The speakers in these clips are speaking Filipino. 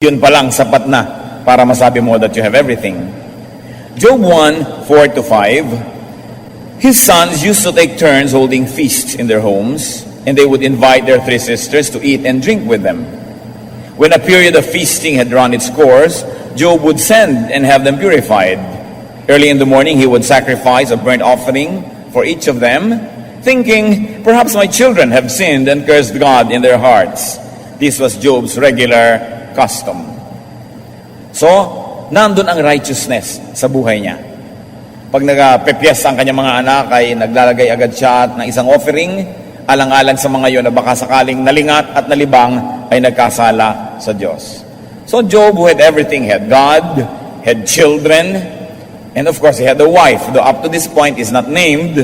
Yun pa lang, sapat na para masabi mo that you have everything. Job 1, 4-5, his sons used to take turns holding feasts in their homes, and they would invite their 3 sisters to eat and drink with them. When a period of feasting had run its course, Job would send and have them purified. Early in the morning, he would sacrifice a burnt offering for each of them, thinking, perhaps my children have sinned and cursed God in their hearts. This was Job's regular custom. So, nandun ang righteousness sa buhay niya. Pag nagpepiyesta ang kanyang mga anak, ay naglalagay agad siya ng isang offering, alang-alang sa mga yon na baka sakaling nalingat at nalibang ay nagkasala sa Diyos. So Job, who had everything, had God, had children, and of course he had a wife, though up to this point is not named,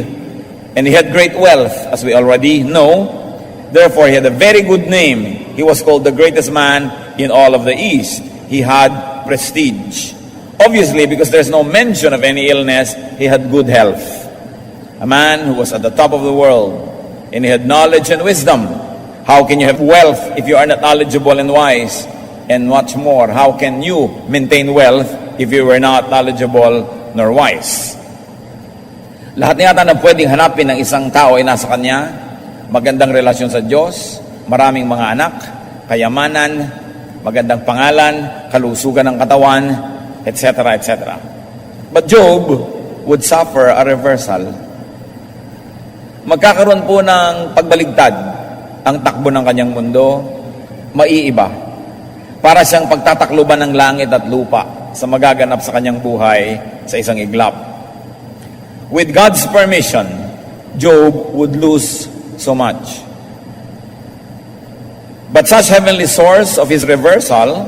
and he had great wealth, as we already know. Therefore, he had a very good name. He was called the greatest man in all of the East. He had prestige. Obviously, because there's no mention of any illness, he had good health. A man who was at the top of the world, and he had knowledge and wisdom. How can you have wealth if you are not knowledgeable and wise? And much more, how can you maintain wealth if you were not knowledgeable nor wise? Lahat na yata na pwedeng hanapin ng isang tao ay nasa kanya. Magandang relasyon sa Diyos, maraming mga anak, kayamanan, magandang pangalan, kalusugan ng katawan, etc., etc. But Job would suffer a reversal. Magkakaroon po ng pagbaligtad ang takbo ng kanyang mundo, maiiba. Para siyang pagtatakluban ng langit at lupa sa magaganap sa kanyang buhay sa isang iglap. With God's permission, Job would lose so much. But such heavenly source of his reversal,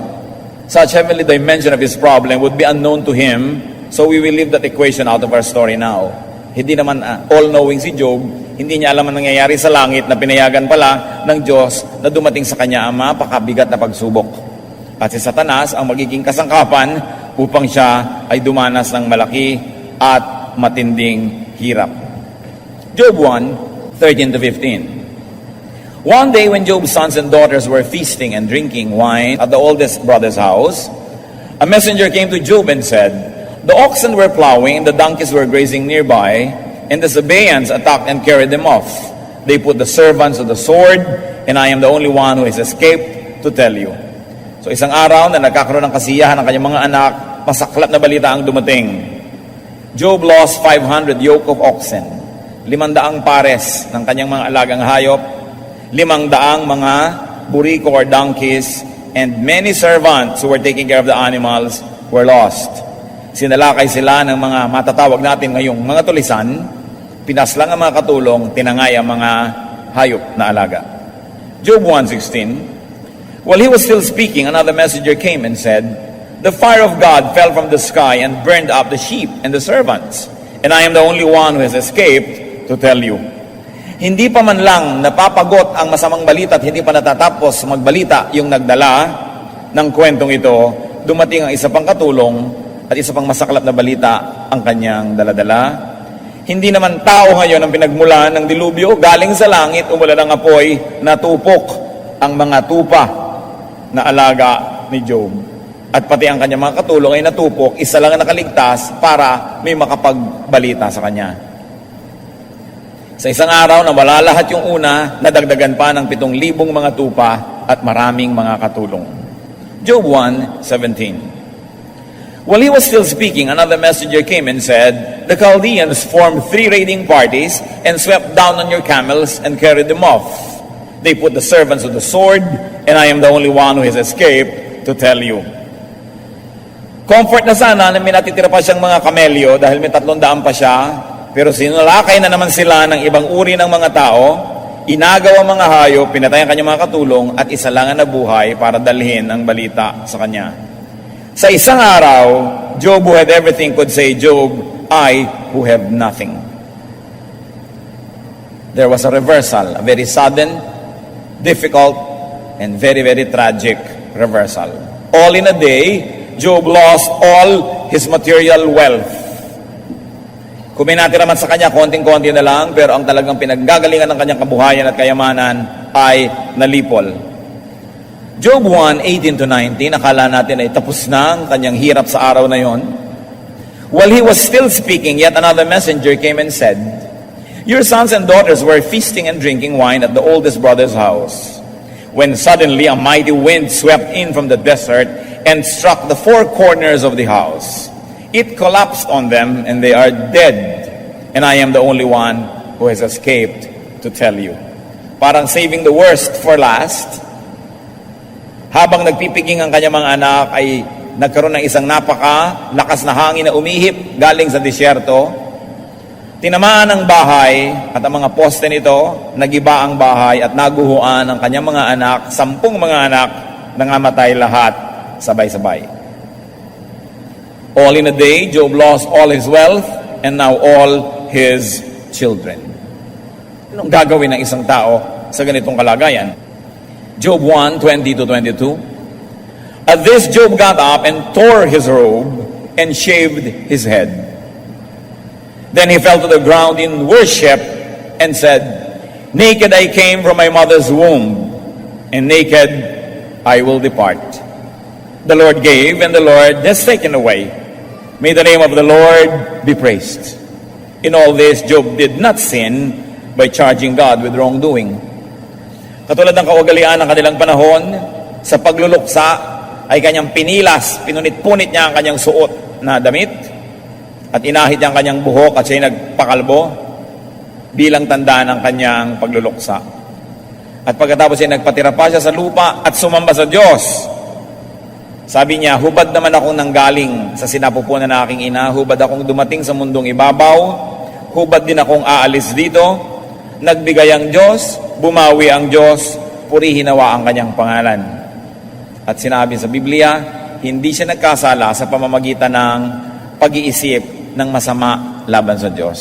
such heavenly dimension of his problem would be unknown to him, so we will leave that equation out of our story now. Hindi naman all-knowing si Job, hindi niya alam ang nangyayari sa langit na pinayagan pala ng Diyos na dumating sa kanya ang mapakabigat na pagsubok. At si Satanas ang magiging kasangkapan upang siya ay dumanas ng malaki at matinding hirap. Job 1:13-15. One day when Job's sons and daughters were feasting and drinking wine at the oldest brother's house, a messenger came to Job and said, the oxen were plowing, the donkeys were grazing nearby, and the Sabaeans attacked and carried them off. They put the servants to the sword, and I am the only one who has escaped to tell you. So isang araw na nagkakaroon ng kasiyahan ng kanyang mga anak, masaklap na balita ang dumating. Job lost 500 yoke of oxen, 500 pares ng kanyang mga alagang hayop, 500 mga buriko or donkeys, and many servants who were taking care of the animals were lost. Sinalakay sila ng mga matatawag natin ngayong mga tulisan, pinaslang ang mga katulong, tinangay ang mga hayop na alaga. Job 1:16. While he was still speaking, another messenger came and said, the fire of God fell from the sky and burned up the sheep and the servants, and I am the only one who has escaped to tell you. Hindi pa man lang napapagot ang masamang balita at hindi pa natatapos magbalita yung nagdala ng kwentong ito, dumating ang isa pang katulong at isa pang masaklap na balita ang kanyang daladala. Hindi naman tao ngayon ang pinagmulan ng dilubyo, galing sa langit, umulan ng apoy, natupok ang mga tupa na alaga ni Job. At pati ang kanyang mga katulong ay natupok, isa lang ang nakaligtas para may makapagbalita sa kanya. Sa isang araw na wala lahat yung una, nadagdagan pa ng 7,000 mga tupa at maraming mga katulong. Job 1:17. While he was still speaking, another messenger came and said, the Chaldeans formed 3 raiding parties and swept down on your camels and carried them off. They put the servants to the sword, and I am the only one who has escaped to tell you. Comfort na sana na may natitira pa siyang mga kamelyo dahil may 300 pa siya, pero sinulakay na naman sila ng ibang uri ng mga tao, inagaw ang mga hayop, pinatay ang kanyang mga katulong, at isa lang ang nabuhay para dalhin ang balita sa kanya. Sa isang araw, Job who had everything could say, Job, I who have nothing. There was a reversal, a very sudden, difficult, and very, very tragic reversal. All in a day, Job lost all his material wealth. Kung may natira man sa kanya, konting-konti na lang, pero ang talagang pinaggagalingan ng kanyang kabuhayan at kayamanan ay nalipol. Job 1:18 to 19, akala natin ay tapos na ang kanyang hirap sa araw na yon. While he was still speaking, yet another messenger came and said, "Your sons and daughters were feasting and drinking wine at the oldest brother's house, when suddenly a mighty wind swept in from the desert and struck the four corners of the house. It collapsed on them, and they are dead, and I am the only one who has escaped to tell you." Parang saving the worst for last. Habang nagpipiging ang kanyang mga anak, ay nagkaroon ng isang napaka-lakas na hangin na umihip galing sa disyerto. Tinamaan ang bahay at ang mga poste nito, nagiba ang bahay at naguhuan ang kanyang mga anak, 10 mga anak, nangamatay lahat sabay-sabay. All in a day, Job lost all his wealth and now all his children. Anong gagawin ng isang tao sa ganitong kalagayan? Job 1:20 to 22. At this Job got up and tore his robe and shaved his head. Then he fell to the ground in worship and said, "Naked I came from my mother's womb, and naked I will depart. The Lord gave, and the Lord has taken away. May the name of the Lord be praised." In all this, Job did not sin by charging God with wrongdoing. Katulad ng kaugalian ng kanilang panahon, sa pagluluksa ay kanyang pinilas, pinunit-punit niya ang kanyang suot na damit at inahit niya ang kanyang buhok at siya'y nagpakalbo bilang tanda ng kanyang pagluluksa. At pagkatapos ay nagpatira pa siya sa lupa at sumamba sa Diyos. Sabi niya, "Hubad naman akong nanggaling sa sinapupunan ng aking ina, hubad akong dumating sa mundong ibabaw, hubad din akong aalis dito. Nagbigay ang Diyos, bumawi ang Diyos, purihin nawa ang kanyang pangalan." At sinabi sa Biblia, hindi siya nagkasala sa pamamagitan ng pag-iisip ng masama laban sa Diyos.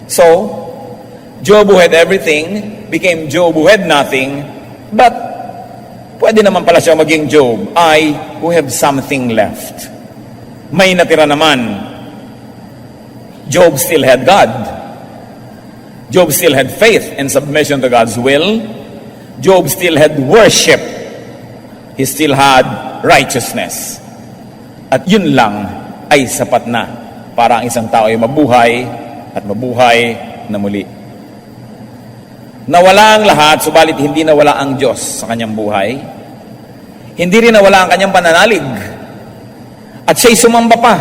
So, Job who had everything became Job who had nothing, but pwede naman pala siya maging Job, I who have something left. May natira naman. Job still had God. Job still had faith and submission to God's will. Job still had worship. He still had righteousness. At yun lang ay sapat na para ang isang tao ay mabuhay at mabuhay na muli. Nawala ang lahat, subalit hindi nawala ang Diyos sa kanyang buhay. Hindi rin nawala ang kanyang pananalig. At siya'y sumamba pa.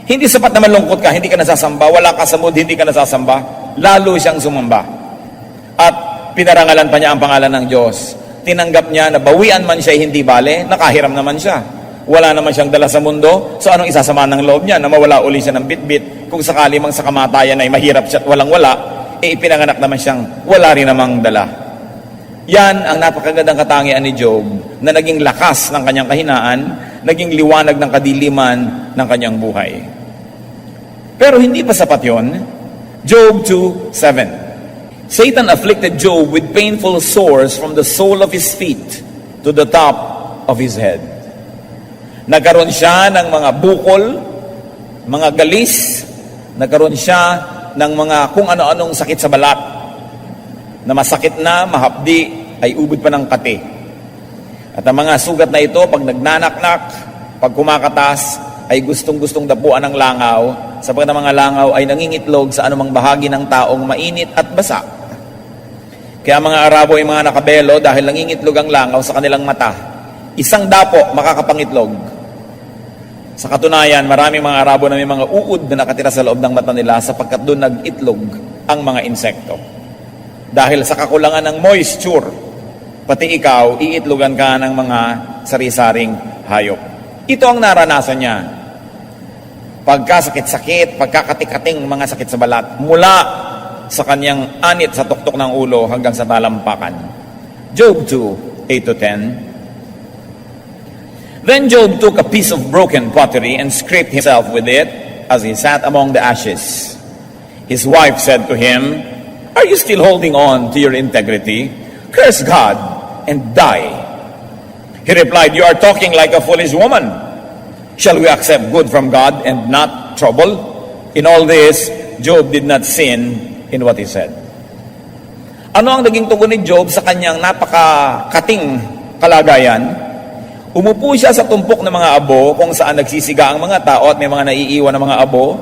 Hindi sapat na malungkot ka, hindi ka nasasamba. Wala ka sa mood, hindi ka nasasamba. Lalo siyang sumamba. At pinarangalan pa niya ang pangalan ng Diyos. Tinanggap niya na bawian man siya hindi bale, nakahiram naman siya. Wala naman siyang dala sa mundo, so anong isasama ng loob niya na mawala uli siya ng bitbit? Kung sakali mang sa kamatayan ay mahirap siya at walang-wala, ipinanganak naman siyang wala rin namang dala. Yan ang napakagandang katangian ni Job na naging lakas ng kanyang kahinaan, naging liwanag ng kadiliman ng kanyang buhay. Pero hindi pa sapat yon. Job 2:7. Satan afflicted Job with painful sores from the sole of his feet to the top of his head. Nagkaroon siya ng mga bukol, mga galis, nagkaroon siya ng mga kung ano-anong sakit sa balat, na masakit na, mahapdi, ay ubod pa ng kati. At ang mga sugat na ito, pag nagnanaknak, pag kumakatas, ay gustong-gustong dapuan ng langaw, sapagkat ang mga langaw ay nangingitlog sa anumang bahagi ng taong mainit at basa. Kaya mga Arabo ay mga nakabelo dahil nangingitlog ang langaw sa kanilang mata. Isang dapo makakapangitlog. Sa katunayan, maraming mga Arabo na may mga uod na nakatira sa loob ng mata nila sapagkat doon nag-itlog ang mga insekto. Dahil sa kakulangan ng moisture, pati ikaw, iitlogan ka ng mga sari-saring hayop. Ito ang naranasan niya. Pagkasakit-sakit, pagkakatikating mga sakit sa balat, mula sa kanyang anit sa tuktok ng ulo hanggang sa talampakan. Job 2:8-10. Then Job took a piece of broken pottery and scraped himself with it as he sat among the ashes. His wife said to him, "Are you still holding on to your integrity? Curse God and die." He replied, "You are talking like a foolish woman. Shall we accept good from God and not trouble?" In all this, Job did not sin in what he said. Ano ang naging tugon ni Job sa kanyang napakakating kalagayan? Umupo siya sa tumpok ng mga abo kung saan nagsisiga ang mga tao at may mga naiiwan ng mga abo.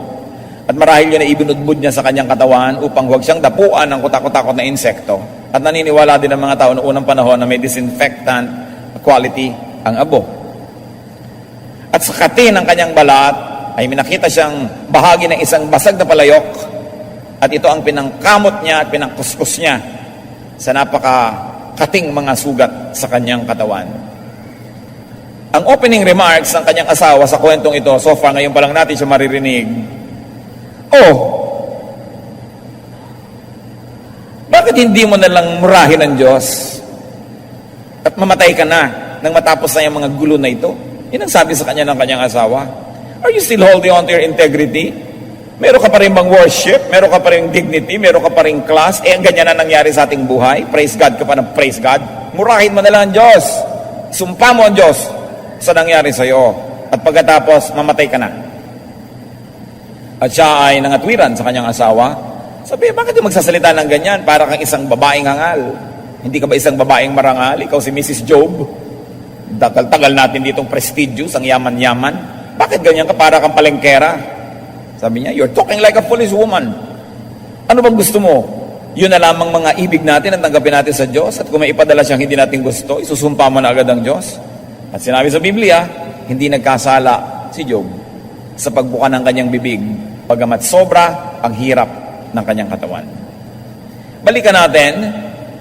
At marahil yun na ibinudbud niya sa kanyang katawan upang huwag siyang dapuan ng kutakot-takot na insekto. At naniniwala din ng mga tao noong unang panahon na may disinfectant quality ang abo. At sa kati ng kanyang balat ay minakita siyang bahagi ng isang basag na palayok. At ito ang pinangkamot niya at pinangkuskus niya sa napakakating mga sugat sa kanyang katawan. Ang opening remarks ng kanyang asawa sa kwentong ito, so far ngayon pa lang natin siya maririnig, bakit hindi mo na lang murahin ang Diyos at mamatay ka na nang matapos na yung mga gulo na ito? Yan ang sabi sa kanya ng kanyang asawa. Are you still holding on to your integrity? Meron ka pa rin bang worship? Meron ka pa rin dignity? Meron ka pa rin class? Ang ganyan na nangyari sa ating buhay? Praise God ka pa ng praise God? Murahin mo na lang ang Diyos. Sumpa mo ang Diyos sa nangyari sa iyo. At pagkatapos, mamatay ka na. At siya ay nangatwiran sa kanyang asawa. Sabi, bakit yung magsasalita ng ganyan? Para kang isang babaeng hangal. Hindi ka ba isang babaeng marangal? Ikaw si Mrs. Job. Tagal-tagal natin ditong prestigious, ang yaman-yaman. Bakit ganyan ka? Para kang palengkera. Sabi niya, you're talking like a foolish woman. Ano bang gusto mo? Yun na lamang mga ibig natin ang tanggapin natin sa Diyos. At kung may ipadala siyang hindi natin gusto, isusumpa mo na agad ang Diyos. At sinabi sa Biblia, hindi nagkasala si Job sa pagbuka ng kanyang bibig, pagamat sobra ang hirap ng kanyang katawan. Balikan natin,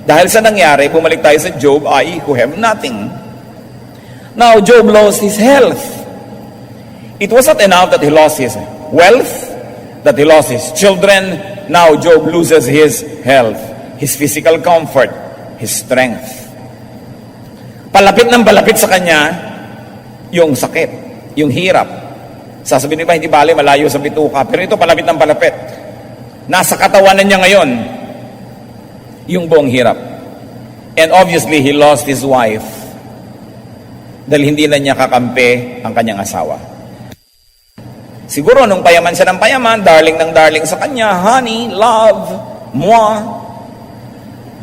dahil sa nangyari, bumalik tayo sa Job ay who have nothing. Now, Job lost his health. It was not enough that he lost his wealth, that he lost his children. Now, Job loses his health, his physical comfort, his strength. Palapit ng palapit sa kanya, yung sakit, yung hirap. Sasabihin ba, hindi bale, malayo sa bituka. Pero ito, palapit ng palapit. Nasa katawanan niya ngayon, yung buong hirap. And obviously, he lost his wife. Dahil hindi na niya kakampi ang kanyang asawa. Siguro, nung payaman siya ng payaman, darling ng darling sa kanya, honey, love, moi.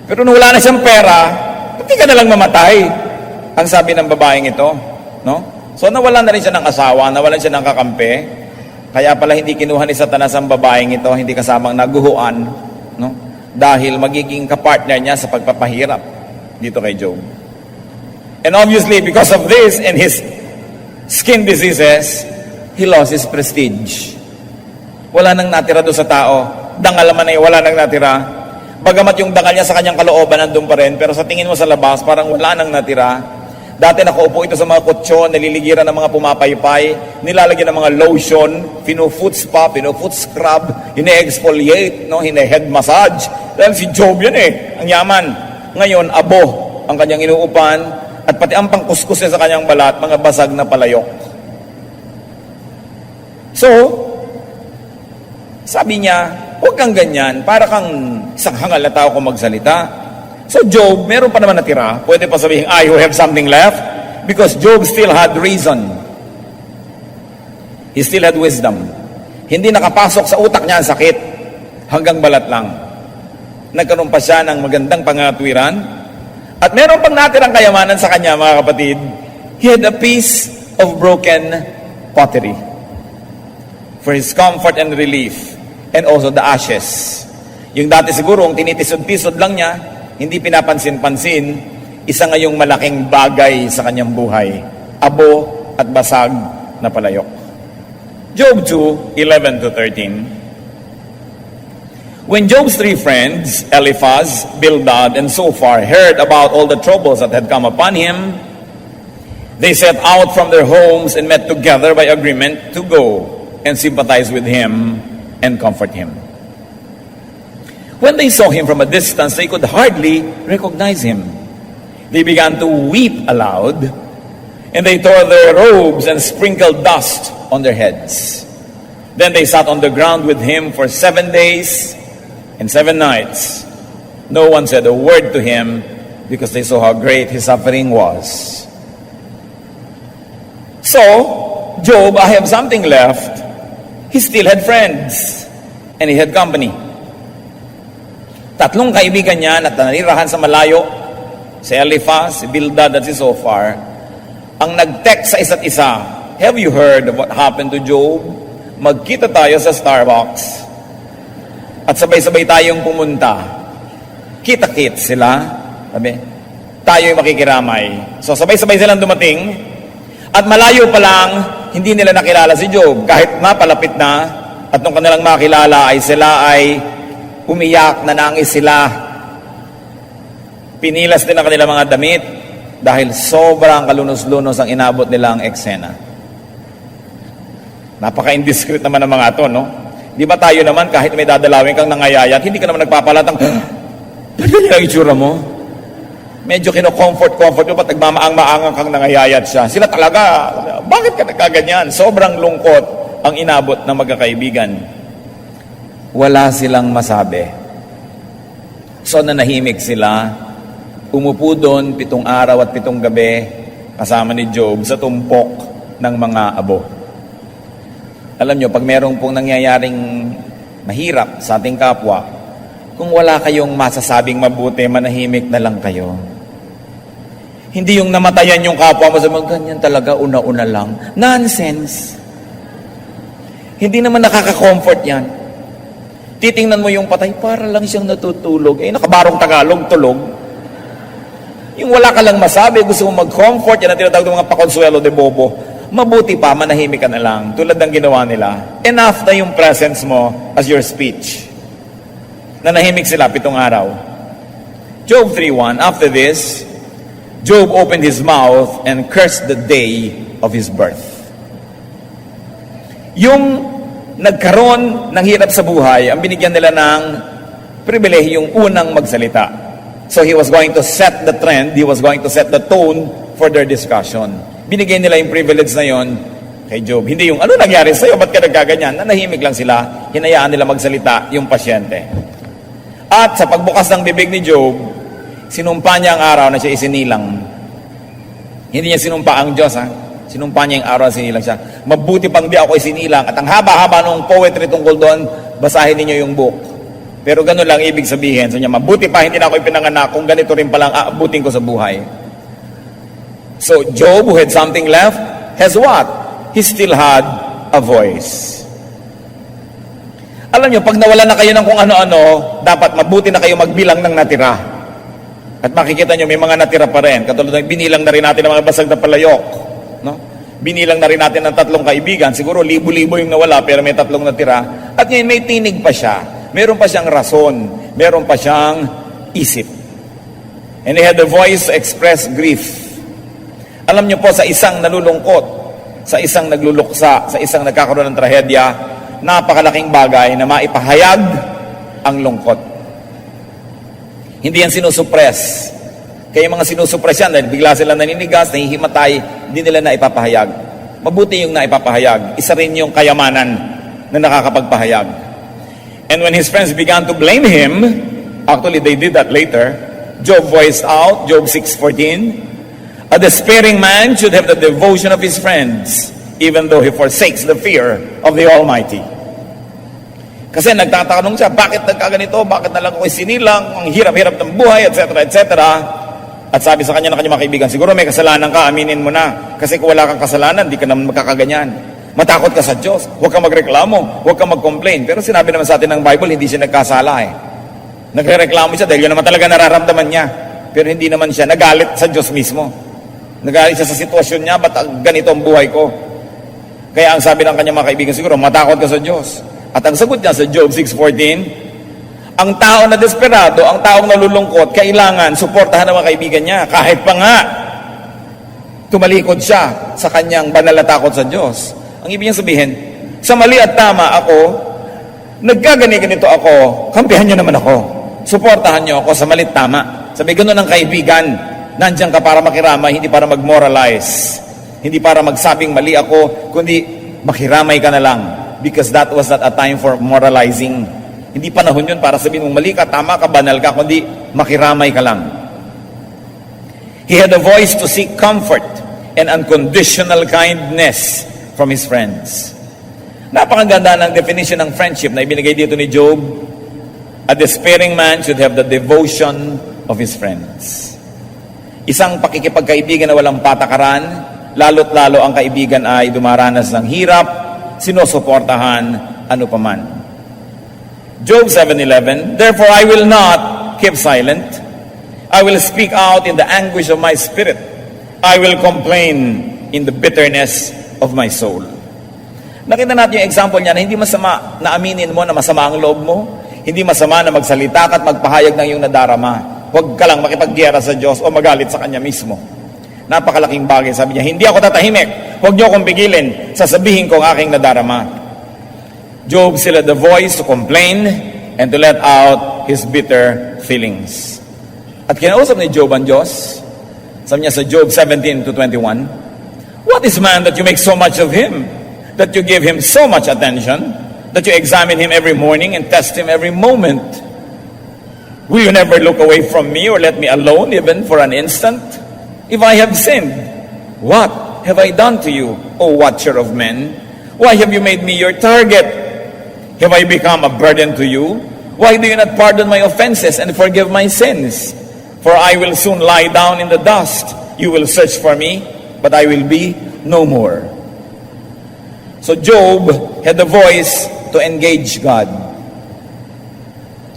Pero nung wala na siyang pera, hindi ka na lang mamatay. Ang sabi ng babaeng ito, no? So nawalan na rin siya ng asawa, nawalan siya ng kakampi. Kaya pala hindi kinuha ni Satanas ang babaeng ito, hindi kasamang naguhuan, no? Dahil magiging kapartner niya sa pagpapahirap dito kay Job. And obviously, because of this and his skin diseases, he lost his prestige. Wala nang natira doon sa tao. Dangal naman ay wala nang natira. Bagamat yung dangal niya sa kanyang kalooban nandun pa rin, pero sa tingin mo sa labas, parang wala nang natira. Dati nakaupo ito sa mga kutsyon, naliligiran ng mga pumapaypay, nilalagyan ng mga lotion, fino-foot spa, fino-foot scrub, hine-exfoliate, no? Hine-head massage. Dahil si Job yun ang yaman. Ngayon, abo ang kanyang inuupan, at pati ang pangkuskus niya sa kanyang balat, mga basag na palayok. So, sabi niya, huwag kang ganyan, para kang isang hangal na tao kung magsalita. So Job, meron pa naman natira. Pwede pa sabihin, I who have something left. Because Job still had reason. He still had wisdom. Hindi nakapasok sa utak niya ang sakit. Hanggang balat lang. Nagkaroon pa siya ng magandang pangatwiran. At meron pang natirang kayamanan sa kanya, mga kapatid. He had a piece of broken pottery. For his comfort and relief. And also the ashes. Yung dati siguro, tinitisod-tisod lang niya, hindi pinapansin-pansin, isa ngayong malaking bagay sa kanyang buhay, abo at basag na palayok. Job 2:11-13. When Job's three friends, Eliphaz, Bildad, and Zophar, heard about all the troubles that had come upon him, they set out from their homes and met together by agreement to go and sympathize with him and comfort him. When they saw him from a distance, they could hardly recognize him. They began to weep aloud, and they tore their robes and sprinkled dust on their heads. Then they sat on the ground with him for 7 days and 7 nights. No one said a word to him because they saw how great his suffering was. So, Job, I have something left. He still had friends, and he had company. Tatlong kaibigan niya na nanirahan sa malayo, si Eliphaz, si Bildad at si Zophar, ang nag-text sa isa't isa, "Have you heard of what happened to Job? Magkita tayo sa Starbucks at sabay-sabay tayong pumunta. Kita-kit sila." Sabi, tayo'y makikiramay. So sabay-sabay silang dumating at malayo pa lang, hindi nila nakilala si Job. Kahit mapalapit na at nung kanilang makilala ay sila ay umiyak, nanangis sila. Pinilas din ang kanilang mga damit dahil sobrang kalunos-lunos ang inabot nilang eksena. Napaka-indiscreet naman ng mga ito, no? Di ba tayo naman, kahit may dadalawin kang nangayayat, hindi ka naman nagpapalatang, "Pagdali ang itsura mo." Medyo kino-comfort mo, ba't nagmamaang-maangang kang nangayayat siya? Sila talaga, bakit ka nagkaganyan? Sobrang lungkot ang inabot ng magkakaibigan. Wala silang masabi. So nanahimik sila, umupo doon 7 araw at 7 gabi kasama ni Job sa tumpok ng mga abo. Alam nyo, pag merong pong nangyayaring mahirap sa ating kapwa, kung wala kayong masasabing mabuti, manahimik na lang kayo. Hindi yung namatayan yung kapwa mo, sabi, ganyan talaga, una-una lang. Nonsense. Hindi naman nakaka-comfort yan. Titingnan mo yung patay, para lang siyang natutulog. Nakabarong Tagalog, tulog. Yung wala ka lang masabi, gusto mo mag-comfort, yan ang tinatawag ng mga pakonsuelo de bobo. Mabuti pa, manahimik ka na lang, tulad ng ginawa nila. Enough na yung presence mo as your speech. Nanahimik sila 7 araw. Job 3:1, after this, Job opened his mouth and cursed the day of his birth. Yung nagkaroon ng hirap sa buhay, ang binigyan nila ng pribilehiyong unang magsalita. So he was going to set the trend, he was going to set the tone for their discussion. Binigyan nila yung privilege na yon kay Job. Hindi yung, ano nangyari sa'yo, ba't ka nagkaganyan? Nanahimik lang sila, hinayaan nila magsalita yung pasyente. At sa pagbukas ng bibig ni Job, sinumpa niya ang araw na siya isinilang. Hindi niya sinumpa ang Diyos, ha? Sinumpa niya yung araw na sinilang siya. Mabuti pang di ako isinilang. At ang haba-haba ng poetry tungkol doon, basahin niyo yung book. Pero ganun lang ibig sabihin. So niya, mabuti pa hindi na ako ipinanganak kung ganito rin palang aabutin ko sa buhay. So Job, who had something left, has what? He still had a voice. Alam niyo, pag nawala na kayo ng kung ano-ano, dapat mabuti na kayo magbilang ng natira. At makikita niyo, may mga natira pa rin. Katulad ng binilang na rin natin ng mga basag na palayok. No? Binilang na rin natin ng 3 kaibigan. Siguro libo-libo yung nawala, pero may 3 natira. At ngayon may tinig pa siya. Meron pa siyang rason. Meron pa siyang isip. And he had the voice to express grief. Alam niyo po, sa isang nalulungkot, sa isang nagluluksa, sa isang nagkakaroon ng trahedya, napakalaking bagay na maipahayag ang lungkot. Hindi yan sinusuppress. Kaya yung mga sinusuppress yan, dahil bigla sila naninigas, nahihimatay, hindi nila na ipapahayag. Mabuti yung naipapahayag. Isa rin yung kayamanan na nakakapagpahayag. And when his friends began to blame him, actually they did that later, Job voiced out, Job 6:14, "A despairing man should have the devotion of his friends, even though he forsakes the fear of the Almighty." Kasi nagtatanong siya, bakit nagkaganito? Bakit na lang ako sinilang? Ang hirap-hirap ng buhay, etc., etc. At sabi sa kanya ng kanyang mga kaibigan, siguro may kasalanan ka, aminin mo na. Kasi kung wala kang kasalanan, di ka naman magkakaganyan. Matakot ka sa Diyos. Huwag kang magreklamo. Huwag kang mag-complain. Pero sinabi naman sa atin ng Bible, hindi siya nagkasala eh. Nagre-reklamo siya dahil yun naman talaga nararamdaman niya. Pero hindi naman siya nagalit sa Diyos mismo. Nagalit siya sa sitwasyon niya, ba't ganito ang buhay ko? Kaya ang sabi ng kanyang mga kaibigan, siguro matakot ka sa Diyos. At ang sagot niya sa Job 6:14, ang tao na desperado, ang taong nalulungkot, kailangan suportahan ng mga kaibigan niya. Kahit pa nga, tumalikod siya sa kanyang banal na takot sa Diyos. Ang ibig niyang sabihin, sa mali at tama ako, nagkagani-ganito ako, kampihan niyo naman ako. Suportahan niyo ako sa mali at tama. Sabi, ganoon ang kaibigan. Nandiyan ka para makiramay, hindi para mag-moralize. Hindi para magsabing mali ako, kundi makiramay ka na lang. Because that was not a time for moralizing. Hindi panahon yun para sabihin mong mali ka, tama ka, banal ka, kundi makiramay ka lang. He had a voice to seek comfort and unconditional kindness from his friends. Napakaganda ng definition ng friendship na ibinigay dito ni Job. A despairing man should have the devotion of his friends. Isang pakikipagkaibigan na walang patakaran, lalo't lalo ang kaibigan ay dumaranas ng hirap, sinusuportahan, ano paman. Job 7:11, therefore I will not keep silent. I will speak out in the anguish of my spirit. I will complain in the bitterness of my soul. Nakita natin yung example niya na hindi masama na aminin mo na masama ang loob mo. Hindi masama na magsalita ka at magpahayag ng iyong nadarama. Huwag ka lang makipaggiyera sa Diyos o magalit sa Kanya mismo. Napakalaking bagay. Sabi niya, hindi ako tatahimik. Huwag niyo akong pigilin. Sasabihin ko ang aking nadarama. Job still had the voice to complain and to let out his bitter feelings. At kinausap ni Job ang Diyos. Sabi niya sa Job 17:21, what is man that you make so much of him? That you give him so much attention? That you examine him every morning and test him every moment? Will you never look away from me or let me alone even for an instant? If I have sinned, what have I done to you, O watcher of men? Why have you made me your target? Have I become a burden to you? Why do you not pardon my offenses and forgive my sins? For I will soon lie down in the dust. You will search for me, but I will be no more. So Job had the voice to engage God.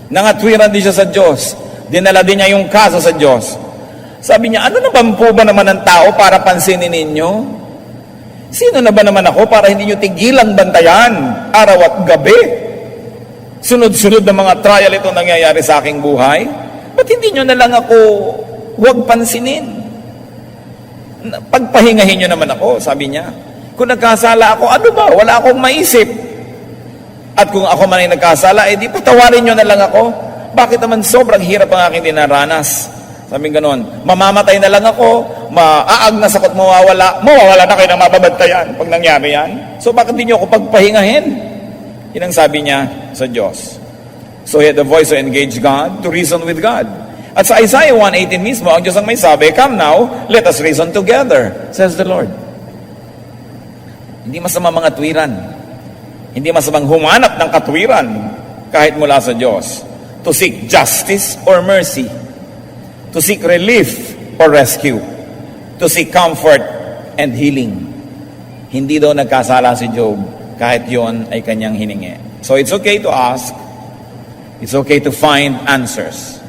Nangatwiran din siya sa Diyos. Dinala din niya yung kaso sa Diyos. Sabi niya, ano na po ba naman ang tao para pansinin ninyo? Sino na ba naman ako para hindi nyo tigilang bantayan araw at gabi? Sunod-sunod na mga trial ito nangyayari sa aking buhay. Ba't hindi nyo na lang ako huwag pansinin? Pagpahingahin nyo naman ako, sabi niya. Kung nagkasala ako, ano ba? Wala akong maisip. At kung ako man ay nagkasala, di patawarin nyo na lang ako. Bakit naman sobrang hirap ang aking dinaranas? Sabi ganon, mamamatay na lang ako, maaagnas ako't mawawala na kayo ng mababantayan pag nangyari yan. So bakit di nyo ako pagpahingahin? Yan ang sabi niya sa Diyos. So he had the voice to engage God, to reason with God. At sa Isaiah 1:18 mismo, ang Diyos ang may sabi, come now, let us reason together, says the Lord. Hindi masama mga tuwiran. Hindi masamang humanap ng katwiran kahit mula sa Diyos. To seek justice or mercy. To seek relief or rescue. To seek comfort and healing. Hindi daw nagkasala si Job kahit yon ay kanyang hiningi. So it's okay to ask. It's okay to find answers,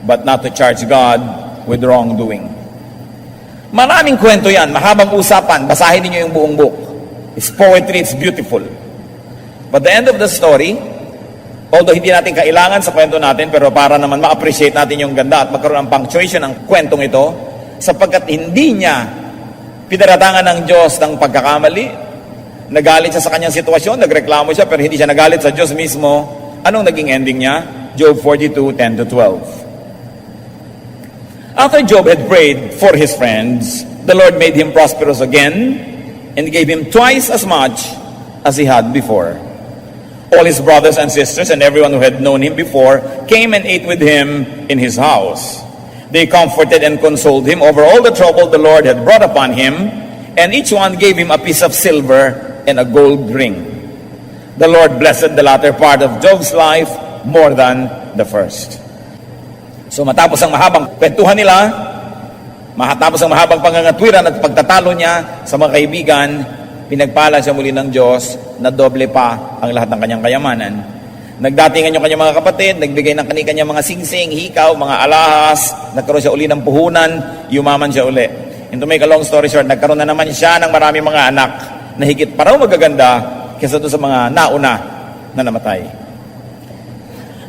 but not to charge God with wrongdoing. Maraming kwento yan, mahabang usapan, basahin niyo yung buong book. It's poetry, it's beautiful. But the end of the story, although hindi natin kailangan sa kwento natin, pero para naman ma-appreciate natin yung ganda at magkaroon ng punctuation ng kwentong ito, sapagkat hindi niya pinaratangan ng Diyos ng pagkakamali, nagalit siya sa kanyang sitwasyon, nagreklamo siya, pero hindi siya nagalit sa Diyos mismo. Anong naging ending niya? Job 42:10-12. After Job had prayed for his friends, the Lord made him prosperous again and gave him twice as much as he had before. All his brothers and sisters and everyone who had known him before came and ate with him in his house. They comforted and consoled him over all the trouble the Lord had brought upon him, and each one gave him a piece of silver and a gold ring. The Lord blessed the latter part of Job's life more than the first. So matapos ang mahabang kwentuhan nila, matapos ang mahabang pangangatwiran at pagtatalo niya sa mga kaibigan, pinagpala siya muli ng Diyos na doble pa ang lahat ng kanyang kayamanan. Nagdatingan yung kanyang mga kapatid, nagbigay ng kanyang mga singsing, hikaw, mga alahas, nagkaroon siya uli ng puhunan, yumaman siya uli. And to make a long story short, nagkaroon na naman siya ng maraming mga anak na higit pa raw magaganda kaysa doon sa mga nauna na namatay.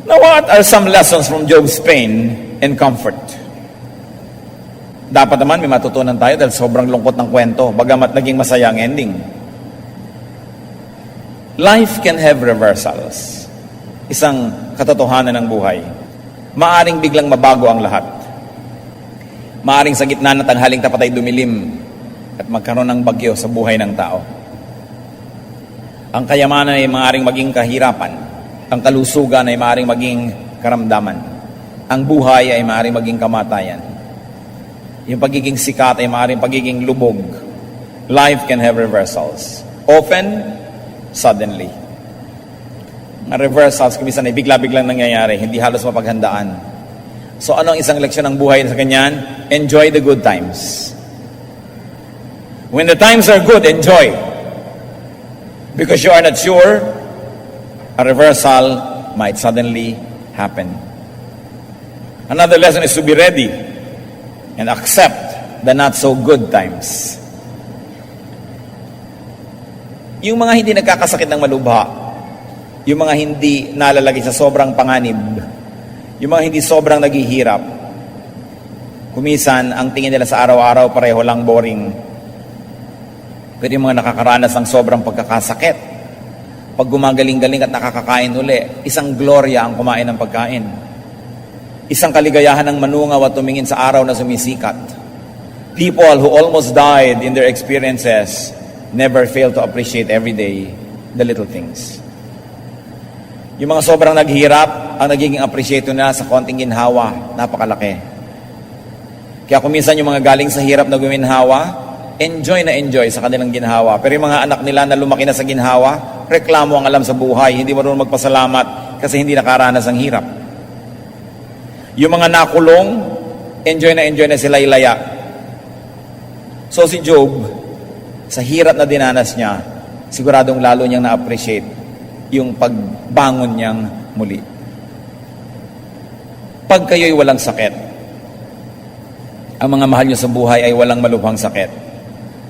Now, what are some lessons from Job's pain and comfort? Dapat naman may matutunan tayo dahil sobrang lungkot ng kwento, bagamat naging masaya ang ending. Life can have reversals. Isang katotohanan ng buhay. Maaring biglang mabago ang lahat. Maaring sa gitna ng tanghaling tapat ay dumilim at magkaroon ng bagyo sa buhay ng tao. Ang kayamanan ay maaaring maging kahirapan. Ang kalusugan ay maaaring maging karamdaman. Ang buhay ay maaaring maging kamatayan. Yung pagiging sikat ay maaaring pagiging lubog. Life can have reversals. Often, suddenly. Ang reversals, kumisan ay bigla-biglang nangyayari, hindi halos mapaghandaan. So ano ang isang leksyon ng buhay sa ganyan? Enjoy the good times. When the times are good, enjoy. Because you are not sure, a reversal might suddenly happen. Another lesson is to be ready and accept the not so good times. Yung mga hindi nagkakasakit ng malubha, yung mga hindi nalalagay sa sobrang panganib, yung mga hindi sobrang naghihirap, kumisan ang tingin nila sa araw-araw pareho lang boring. Pero yung mga nakakaranas ng sobrang pagkakasakit, pag gumagaling-galing at nakakakain uli, isang gloria ang kumain ng pagkain. Isang kaligayahan ng manungaw at tumingin sa araw na sumisikat. People who almost died in their experiences never fail to appreciate every day the little things. Yung mga sobrang naghihirap, ang nagiging appreciate na sa konting ginhawa, napakalaki. Kaya kuminsan yung mga galing sa hirap na guminhawa, enjoy na enjoy sa kanilang ginhawa. Pero yung mga anak nila na lumaki na sa ginhawa, reklamo ang alam sa buhay, hindi marunong magpasalamat kasi hindi nakaranas ng hirap. Yung mga nakulong, enjoy na sila ilaya. So si Job, sa hirap na dinanas niya, siguradong lalo niyang na-appreciate yung pagbangon niyang muli. Pag kayo'y walang sakit, ang mga mahal niyo sa buhay ay walang malubhang sakit,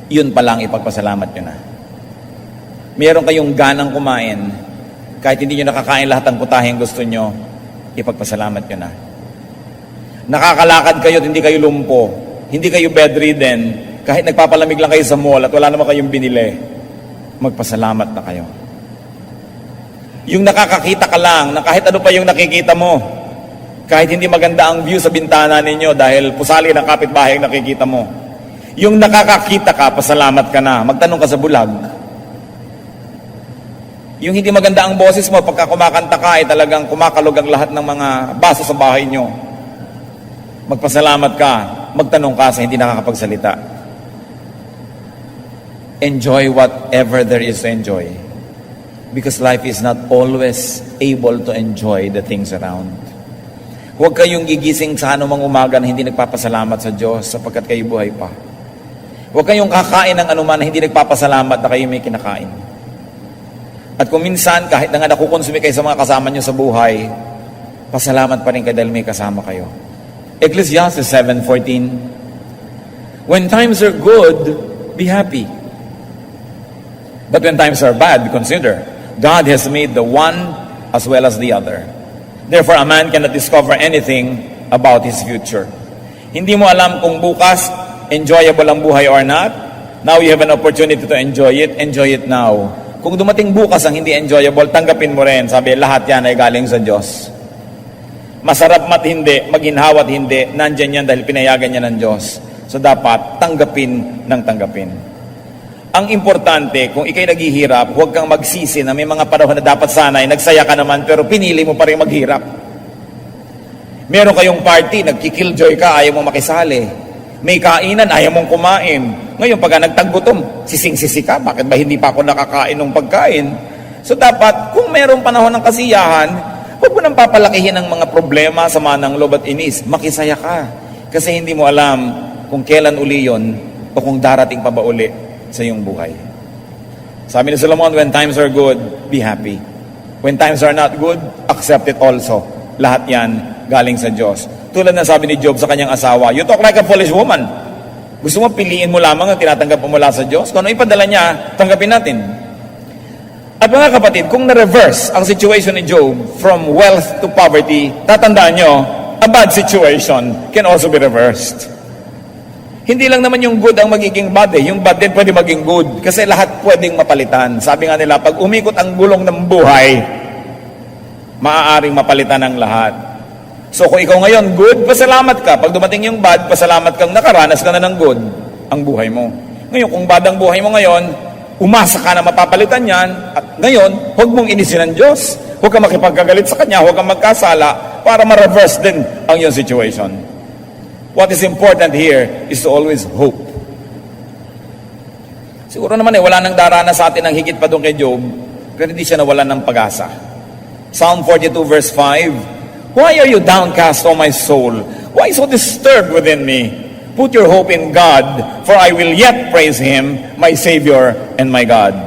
yun pa lang ipagpasalamat niyo na. Meron kayong ganang kumain, kahit hindi niyo nakakain lahat ng putaheng gusto niyo, ipagpasalamat niyo na. Nakakalakad kayo at hindi kayo lumpo, hindi kayo bedridden, kahit nagpapalamig lang kayo sa mall at wala naman kayong binili, magpasalamat na kayo. Yung nakakakita ka lang, na kahit ano pa yung nakikita mo, kahit hindi maganda ang view sa bintana ninyo dahil pusali ng kapitbahay ang nakikita mo, yung nakakakita ka, pasalamat ka na, magtanong ka sa bulag. Yung hindi maganda ang boses mo, pagka kumakanta ka, ay talagang kumakalog ang lahat ng mga baso sa bahay nyo. Magpasalamat ka, magtanong ka sa hindi nakakapagsalita. Enjoy whatever there is to enjoy. Because life is not always able to enjoy the things around. Huwag kayong gigising sa anumang umaga na hindi nagpapasalamat sa Diyos sapagkat kayo buhay pa. Huwag kayong kakain ng anuman na hindi nagpapasalamat na kayo may kinakain. At kung minsan, kahit na nga nakukonsumi kayo sa mga kasama nyo sa buhay, pasalamat pa rin kayo dahil may kasama kayo. Ecclesiastes 7:14, when times are good, be happy. But when times are bad, consider, God has made the one as well as the other. Therefore, a man cannot discover anything about his future. Hindi mo alam kung bukas, enjoyable ang buhay or not. Now you have an opportunity to enjoy it now. Kung dumating bukas ang hindi enjoyable, tanggapin mo rin. Sabi, lahat yan ay galing sa Diyos. Masarap mat hindi, maginhawa't hindi, nandyan yan dahil pinayagan niya ng Diyos. So dapat tanggapin ng tanggapin. Ang importante, kung ikay naghihirap, huwag kang magsisi na may mga panahon na dapat sana ay nagsaya ka naman pero pinili mo pa rin maghirap. Meron kayong party, nagkikilljoy ka, ayaw mong makisali. May kainan, ayaw mong kumain. Ngayon, pagka nagtaggutom, sising-sisi ka, bakit ba hindi pa ako nakakain ng pagkain? So dapat, kung meron panahon ng kasiyahan, huwag mo nang papalakihin ang mga problema, sama ng loob at inis. Makisaya ka. Kasi hindi mo alam kung kailan uli yun o kung darating pa ba uli sa iyong buhay. Sabi ni Solomon, when times are good, be happy. When times are not good, accept it also. Lahat yan galing sa Diyos. Tulad na sabi ni Job sa kanyang asawa, you talk like a foolish woman. Gusto mo piliin mo lamang ang tinatanggap mo mula sa Diyos? Kung ano ipadala niya, tanggapin natin. At mga kapatid, kung na-reverse ang situation ni Job from wealth to poverty, tatandaan nyo, a bad situation can also be reversed. Hindi lang naman yung good ang magiging bad eh. Yung bad din pwede maging good. Kasi lahat pwedeng mapalitan. Sabi nga nila, pag umikot ang gulong ng buhay, maaaring mapalitan ang lahat. So kung ikaw ngayon good, pasalamat ka. Pag dumating yung bad, pasalamat kang nakaranas ka na ng good ang buhay mo. Ngayon, kung bad ang buhay mo ngayon, umasa ka na mapapalitan yan. At ngayon, huwag mong inisin ng Diyos. Huwag kang makipagkagalit sa Kanya. Huwag kang magkasala para ma-reverse din ang iyong situation. What is important here is to always hope. Siguro naman wala nang darana sa atin ang higit pa doon kay Job, pero hindi siya nawalan ng pag-asa. Psalm 42 verse 5, Why are you downcast, O my soul? Why so disturbed within me? Put your hope in God, for I will yet praise Him, my Savior and my God.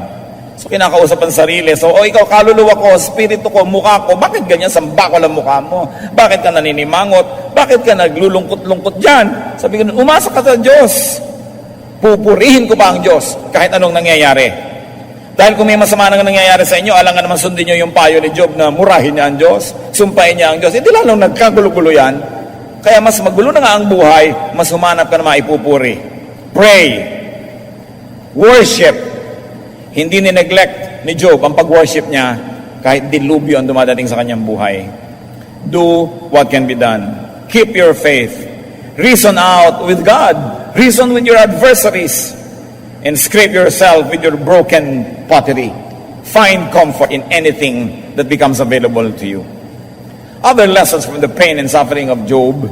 So kinakausap ang sarili. So, ikaw, kaluluwa ko, spirito ko, mukha ko, bakit ganyan samba ko lang mukha mo? Bakit ka naninimangot? Bakit ka naglulungkot-lungkot dyan? Sabi ko, umasa ka sa Diyos. Pupurihin ko pa ang Diyos kahit anong nangyayari. Dahil kung may masama nang nangyayari sa inyo, alangan naman sundin nyo yung payo ni Job na murahin niya ang Diyos, sumpahin niya ang Diyos. Hindi lalong nagkagulo-gulo yan. Kaya mas magulo na nga ang buhay, mas humanap ka na maipupuri. Pray. Worship. Hindi ni-neglect ni Job ang pag-worship niya kahit dilubyo ang dumadating sa kanyang buhay. Do what can be done. Keep your faith. Reason out with God. Reason with your adversaries. And scrape yourself with your broken pottery. Find comfort in anything that becomes available to you. Other lessons from the pain and suffering of Job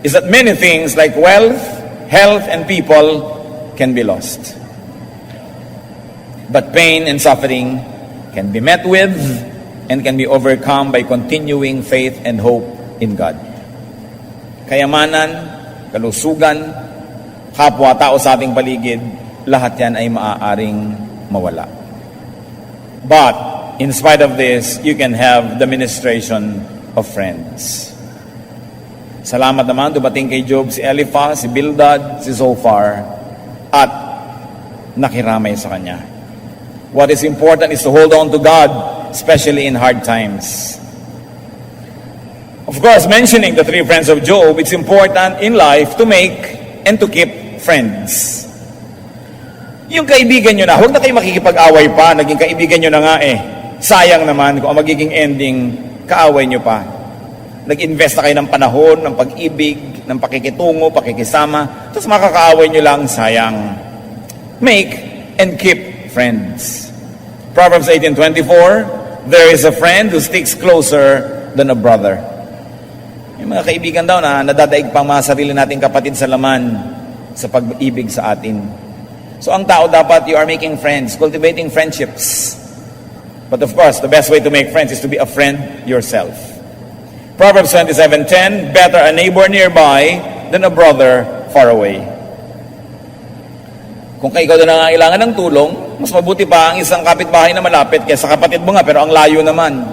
is that many things like wealth, health, and people can be lost. But pain and suffering can be met with and can be overcome by continuing faith and hope in God. Kayamanan, kalusugan, kapwa-tao sa ating paligid, lahat yan ay maaaring mawala. But, in spite of this, you can have the ministration of friends. Salamat naman, dumating kay Job si Eliphaz, si Bildad, si Zophar, at nakiramay sa kanya. What is important is to hold on to God, especially in hard times. Of course, mentioning the three friends of Job, it's important in life to make and to keep friends. Yung kaibigan nyo na, huwag na kayo makikipag-away pa, naging kaibigan nyo na nga eh. Sayang naman kung ang magiging ending, kaaway nyo pa. Nag-invest na kayo ng panahon, ng pag-ibig, ng pakikitungo, pakikisama, tapos makakaaway nyo lang, sayang. Make and keep friends. Proverbs 18:24, there is a friend who sticks closer than a brother. Yung mga kaibigan daw na nadadaig pang mga sarili nating kapatid sa laman sa pag-ibig sa atin. So ang tao dapat, you are making friends, cultivating friendships. But of course, the best way to make friends is to be a friend yourself. Proverbs 27:10, better a neighbor nearby than a brother far away. Kung ikaw na nangangailangan ng tulong, mas mabuti pa ang isang kapitbahay na malapit kaysa kapatid mo nga pero ang layo naman.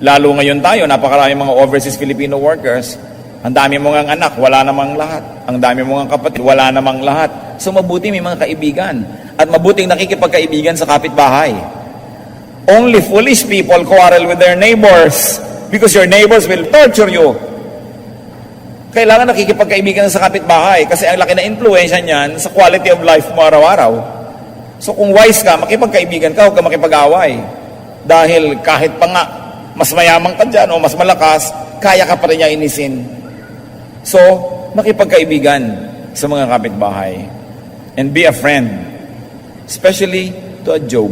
Lalo ngayon tayo, napakaraming mga overseas Filipino workers. Ang dami mo ngang anak, wala namang lahat. Ang dami mo ngang kapatid, wala namang lahat. So mabuti may mga kaibigan. At mabuting nakikipagkaibigan sa kapitbahay. Only foolish people quarrel with their neighbors because your neighbors will torture you. Kailangan nakikipagkaibigan sa kapitbahay kasi ang laki na influensya niyan sa quality of life mo araw-araw. So kung wise ka, makipagkaibigan ka, huwag ka makipag-away. Dahil kahit pa nga, mas mayamang ka dyan o mas malakas, kaya ka pa rin niya inisin. So, makipagkaibigan sa mga kapitbahay. And be a friend. Especially to a Job.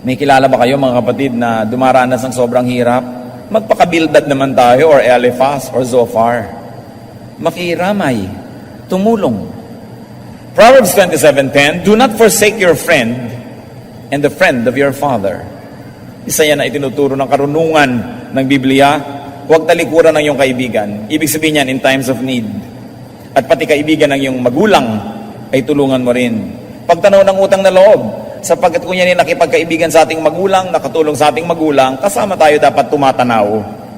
May kilala ba kayo mga kapatid na dumaranas ng sobrang hirap? Magpakabildad naman tayo or Eliphaz or Zophar. Makiramay. Tumulong. Proverbs 27:10, do not forsake your friend and the friend of your father. Isa yan na itinuturo ng karunungan ng Biblia. Huwag talikuran ng iyong kaibigan. Ibig sabihin yan in times of need. At pati kaibigan ng iyong magulang ay tulungan mo rin. Pagtanaw ng utang na loob. Sapagkat kung yan ay nakipagkaibigan sa ating magulang, nakatulong sa ating magulang, kasama tayo dapat tumatanaw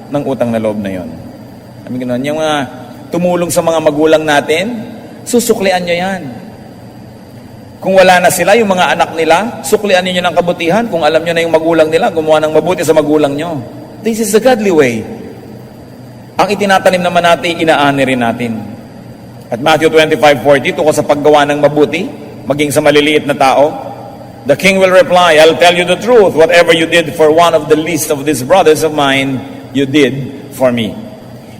ng utang na loob na yon. Sabi ganoon, yung mga tumulong sa mga magulang natin, susuklian nyo yan. Kung wala na sila, yung mga anak nila, suklian niyo ng kabutihan. Kung alam nyo na yung magulang nila, gumawa ng mabuti sa magulang nyo. This is the godly way. Ang itinatanim naman natin, inaani rin natin. At Matthew 25:40, tungkol sa paggawa ng mabuti, maging sa maliliit na tao, the king will reply, I'll tell you the truth, whatever you did for one of the least of these brothers of mine, you did for me.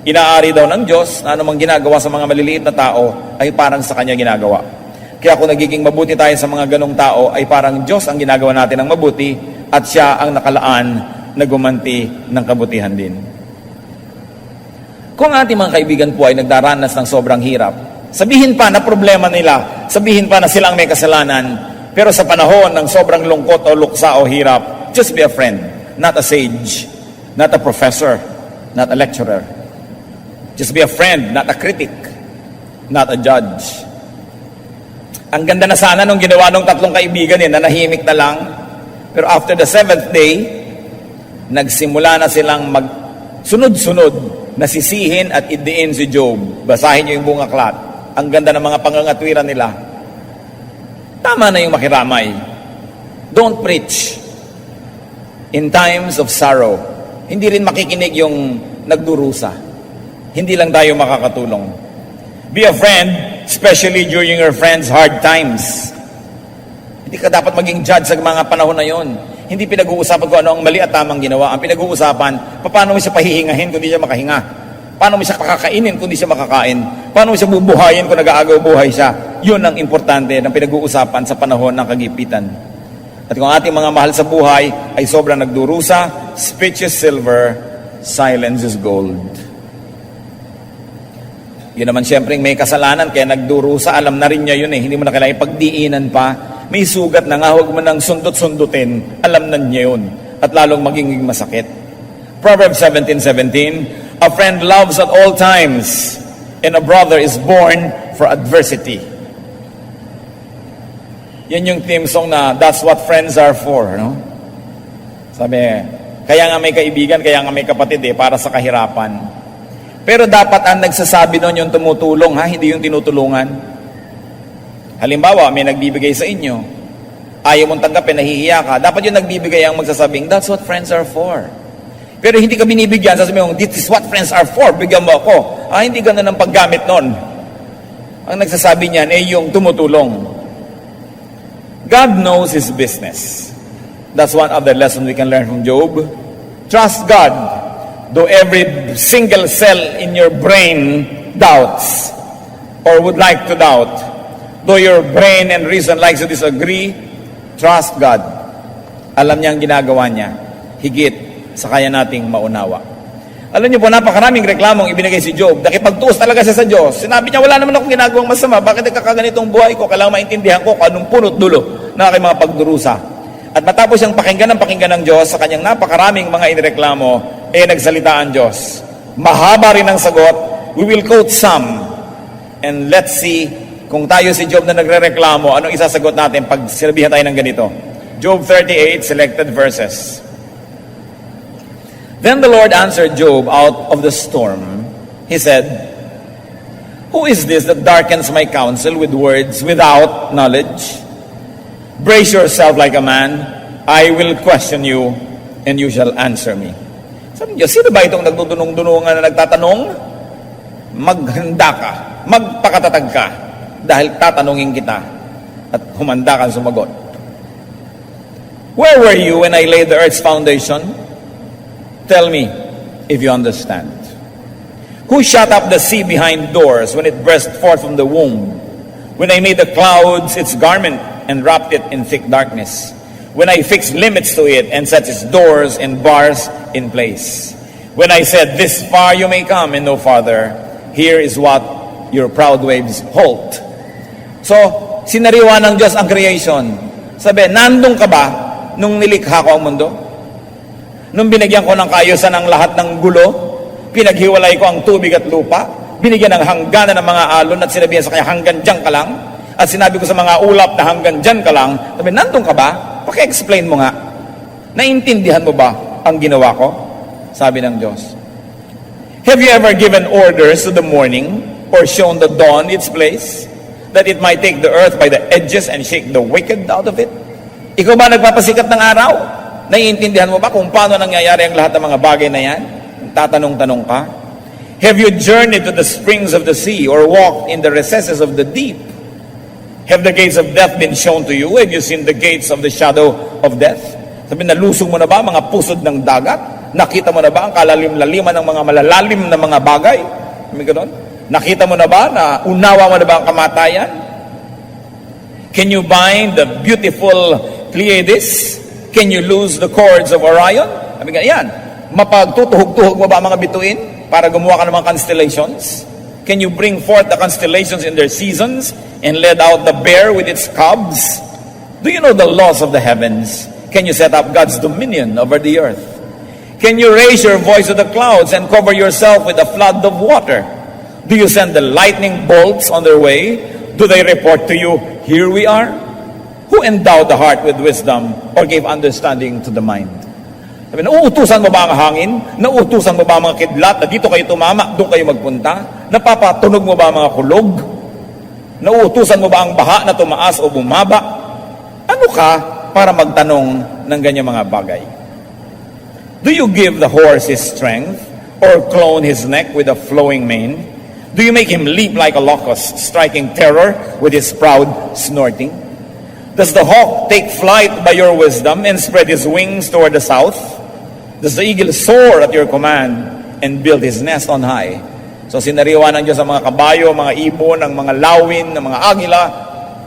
Inaari daw ng Diyos na anumang ginagawa sa mga maliliit na tao ay parang sa Kanya ginagawa. Kaya kung nagiging mabuti tayo sa mga ganong tao, ay parang Diyos ang ginagawa natin ng mabuti at Siya ang nakalaan na gumanti ng kabutihan din. Kung ating mga kaibigan po ay nagdaranas ng sobrang hirap, sabihin pa na problema nila, sabihin pa na sila ang may kasalanan, pero sa panahon ng sobrang lungkot o luksa o hirap, just be a friend. not a sage, not a professor, not a lecturer. Just be a friend, not a critic, not a judge. Ang ganda na sana nung ginawa ng tatlong kaibigan nanahimik na lang. Pero after the 7th day, nagsimula na silang sunod-sunod na sisihin at idiin si Job. Basahin niyo yung buong aklat. Ang ganda ng mga pangangatwiran nila. Tama na yung makiramay. Don't preach in times of sorrow. Hindi rin makikinig yung nagdurusa. Hindi lang tayo makakatulong. Be a friend, especially during your friend's hard times. Hindi ka dapat maging judge sa mga panahon na yon. Hindi pinag-uusapan kung ano ang mali at tamang ginawa. Ang pinag-uusapan, paano mo siya pahihingahin kung di siya makahinga? Paano mo siya pakakainin kung di siya makakain? Paano mo siya bubuhayin kung nag-aagaw buhay siya? Yun ang importante ng pinag-uusapan sa panahon ng kagipitan. At kung ating mga mahal sa buhay ay sobrang nagdurusa, speech is silver, silence is gold. Yun naman siyempre may kasalanan kaya nagdurusa, alam na rin niya yun hindi mo na kailangan pagdiinan pa. May sugat na nga, huwag mo nang sundot-sundutin, alam na niya yun at lalong maging masakit. Proverbs 17:17, a friend loves at all times and a brother is born for adversity. Yan yung theme song na that's what friends are for, no? Sabi, kaya nga may kaibigan, kaya nga may kapatid para sa kahirapan. Pero dapat ang nagsasabi nun yung tumutulong, hindi yung tinutulungan. Halimbawa, may nagbibigay sa inyo, ayaw mong tanggapin, nahihiya ka, dapat yung nagbibigay ang magsasabing, that's what friends are for. Pero hindi ka binibigyan, sasabihin mo, this is what friends are for, bigyan mo ako. Hindi ganun ang paggamit nun. Ang nagsasabi niyan ay yung tumutulong. God knows His business. That's one other lesson we can learn from Job. Trust God, though every single cell in your brain doubts or would like to doubt. Though your brain and reason likes to disagree, trust God. Alam niya ang ginagawa niya. Higit sa kaya nating maunawa. Alam niyo po, napakaraming reklamong ibinigay si Job. Nakipagtuos talaga siya sa Diyos. Sinabi niya, wala naman akong ginagawang masama. Bakit nagkakaganitong buhay ko? Kailangan maintindihan ko kung anong punot dulo na aking mga pagdurusa. At matapos siyang pakinggan ng Diyos sa kanyang napakaraming mga inireklamo, nagsalita ang Diyos. Mahaba rin ang sagot. We will quote some. And let's see kung tayo si Job na nagrereklamo, anong isasagot natin pag sinabihan tayo ng ganito? Job 38, selected verses. Then the Lord answered Job out of the storm. He said, who is this that darkens my counsel with words without knowledge? Brace yourself like a man. I will question you, and you shall answer me. Sabi niya, sino ba itong nagdudunong-dunungan na nagtatanong? Maghanda ka, magpakatatag ka, dahil tatanungin kita at humanda kang sumagot. Where were you when I laid the earth's foundation? Tell me if you understand. Who shut up the sea behind doors when it burst forth from the womb? When I made the clouds its garment and wrapped it in thick darkness? When I fixed limits to it and set its doors and bars in place? When I said, this far you may come and no farther, here is what your proud waves halt. So, sinariwa ng Diyos ang creation. Sabi, nandun ka ba nung nilikha ko ang mundo? Nung binigyan ko ng kaayusan ang lahat ng gulo, pinaghiwalay ko ang tubig at lupa, binigyan ng hangganan ng mga alon at sinabihan sa kanya, hanggang dyan ka lang. At sinabi ko sa mga ulap na hanggang dyan ka lang. Sabi, nandun ka ba? Paki-explain mo nga. Naintindihan mo ba ang ginawa ko? Sabi ng Diyos. Have you ever given orders to the morning or shown the dawn its place, that it might take the earth by the edges and shake the wicked out of it? Ikaw ba nagpapasikat ng araw? Naiintindihan mo ba kung paano nangyayari ang lahat ng mga bagay na yan? Tatanong-tanong ka. Have you journeyed to the springs of the sea or walked in the recesses of the deep? Have the gates of death been shown to you? Have you seen the gates of the shadow of death? Sabi, nalusong mo na ba mga pusod ng dagat? Nakita mo na ba ang kalalim-laliman ng mga malalalim na mga bagay? May ganon? Nakita mo na ba na unawa mo na ba ang kamatayan? Can you bind the beautiful Pleiades? Can you loose the cords of Orion? Sabi nga, yan. Mapagtutuhog-tuhog mo ba ang mga bituin para gumawa ka ng mga constellations? Can you bring forth the constellations in their seasons and let out the bear with its cubs? Do you know the laws of the heavens? Can you set up God's dominion over the earth? Can you raise your voice to the clouds and cover yourself with a flood of water? Do you send the lightning bolts on their way? Do they report to you, here we are? Who endowed the heart with wisdom or gave understanding to the mind? Sabi, nauutusan mo ba ang hangin? Nauutusan mo ba ang mga kidlat na dito kayo tumama, doon kayo magpunta? Napapatunog mo ba ang mga kulog? Nauutusan mo ba ang baha na tumaas o bumaba? Ano ka para magtanong ng ganyang mga bagay? Do you give the horse his strength or clone his neck with a flowing mane? Do you make him leap like a locust, striking terror with his proud snorting? Does the hawk take flight by your wisdom and spread his wings toward the south? Does the eagle soar at your command and build his nest on high? So sinariwan ng Diyos ang mga kabayo, mga ibon, ang mga lawin, ang mga agila.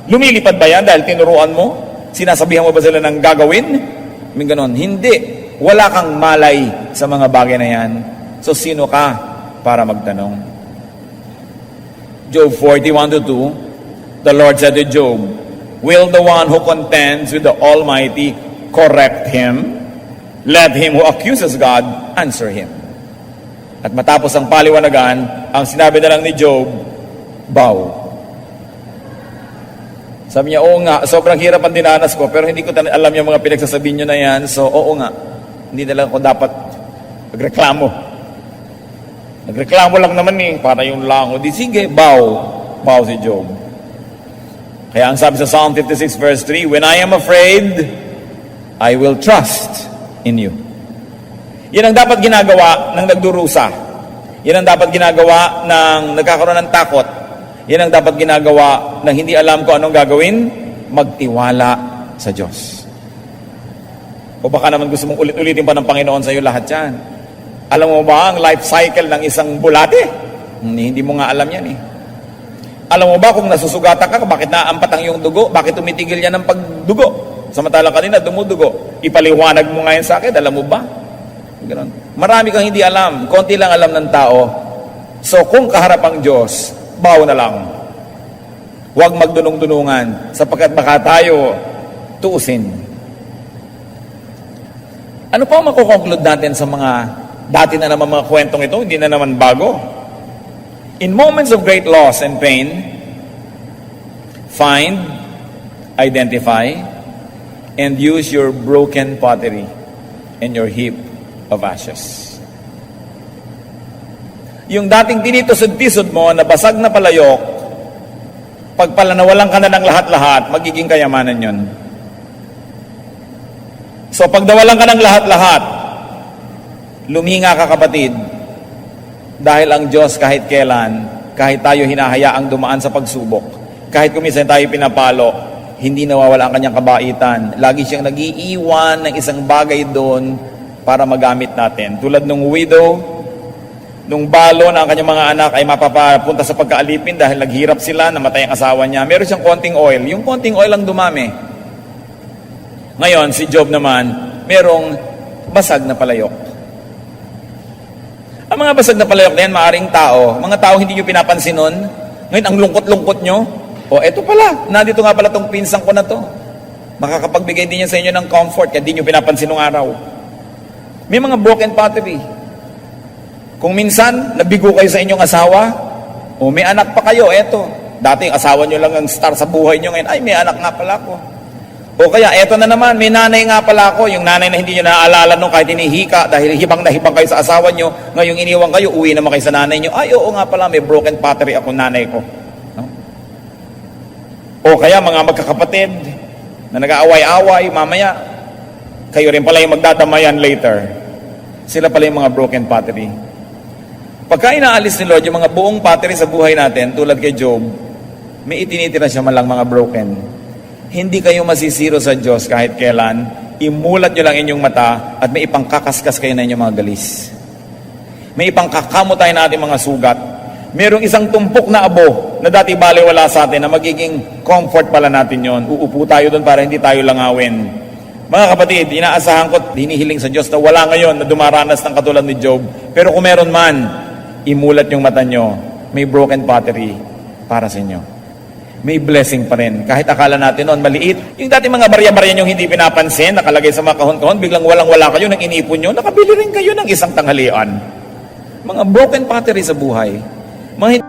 Lumilipad ba yan dahil tinuruan mo? Sinasabihan mo ba sila ng gagawin? May ganon. Hindi. Wala kang malay sa mga bagay na yan. So sino ka para magtanong? Job 41:2, the Lord said to Job, will the one who contends with the Almighty correct him? Let him who accuses God answer him. At matapos ang paliwanagan, ang sinabi na lang ni Job, bow. Sabi niya, oo nga, sobrang hirap ang dinanas ko, pero hindi ko alam yung mga pinagsasabihin nyo na yan, so oo nga, hindi na lang ako dapat magreklamo. Nagreklamo lang naman para yung lango. Di sige, bow si Job. Kaya ang sabi sa Psalm 56 verse 3, when I am afraid, I will trust in you. Yan ang dapat ginagawa ng nagdurusa. Yan ang dapat ginagawa ng nagkakaroon ng takot. Yan ang dapat ginagawa ng hindi alam kung anong gagawin, magtiwala sa Diyos. O baka naman gusto mong ulit-ulitin pa ng Panginoon sa iyo lahat yan. Alam mo ba ang life cycle ng isang bulate? Hindi mo nga alam yan Alam mo ba kung nasusugatan ka, bakit naampat ang iyong dugo? Bakit tumitigil yan ng pagdugo? Samantalang kanina, dumudugo. Ipaliwanag mo nga yan sa akin, alam mo ba? Ganun. Marami kang hindi alam. Konti lang alam ng tao. So kung kaharap ang Diyos, bow na lang. Huwag magdunong-dunungan sapagkat baka tayo tuusin. Ano pa ang makukonclude natin sa mga dati na naman mga kwentong ito? Hindi na naman bago. In moments of great loss and pain, find, identify, and use your broken pottery and your heap of ashes. Yung dating tinitusod-tisod mo na basag na palayok, pag pala nawalan ka na ng lahat-lahat, magiging kayamanan yon. So pag nawalan ka ng lahat-lahat, luminga ka kapatid, dahil ang Diyos kahit kailan, kahit tayo hinahayaang dumaan sa pagsubok, kahit kuminsan tayo pinapalo, hindi nawawala ang kanyang kabaitan. Lagi siyang nag-iiwan ng isang bagay doon para magamit natin. Tulad nung widow, nung balo na ang kanyang mga anak ay mapapapunta sa pagkaalipin dahil naghirap sila, namatay ang asawa niya. Meron siyang konting oil. Yung konting oil lang dumami. Ngayon, si Job naman, merong basag na palayok. Ang mga basag na palayok na yan, maaring tao. Mga tao hindi nyo pinapansin nun. Ngayon, ang lungkot-lungkot nyo. O, eto pala. Nandito nga pala tong pinsang ko na to. Makakapagbigay din yan sa inyo ng comfort kaya di nyo pinapansin nung araw. May mga broken pottery. Kung minsan, nabigo kayo sa inyong asawa, o may anak pa kayo, eto. Dati, asawa nyo lang ang star sa buhay nyo. Ngayon, ay, may anak nga pala ko. O kaya, eto na naman, may nanay nga pala ako. Yung nanay na hindi nyo naaalala nung kahit hinihika dahil hibang na hibang kayo sa asawa nyo. Ngayong iniwan kayo, uwi naman kayo sa nanay nyo. Ay, oo nga pala, may broken pottery ako, nanay ko. No? O kaya, mga magkakapatid na nag-aaway-away, mamaya, kayo rin pala yung magdadamayan later. Sila pala yung mga broken pottery. Pagka inaalis ni Lord yung mga buong pottery sa buhay natin, tulad kay Job, may itinitira siya malang mga broken. Hindi kayo masisiro sa Diyos kahit kailan. Imulat nyo lang inyong mata at may ipangkakaskas kayo na inyong mga galis. May ipangkakamot tayo na ating mga sugat. Merong isang tumpok na abo na dati baliwala sa atin na magiging comfort pala natin yon. Uupo tayo doon para hindi tayo langawin. Mga kapatid, inaasahan ko at hinihiling sa Diyos na wala ngayon na dumaranas ng katulad ni Job. Pero kung meron man, imulat yung mata nyo. May broken pottery para sa inyo. may blessing pa rin. Kahit akala natin noon maliit. Yung dati mga barya-barya yung hindi pinapansin, nakalagay sa mga kahon-kahon, biglang walang-wala kayo, nang inipon nyo, nakabili rin kayo ng isang tanghalian. Mga broken pottery sa buhay. Mga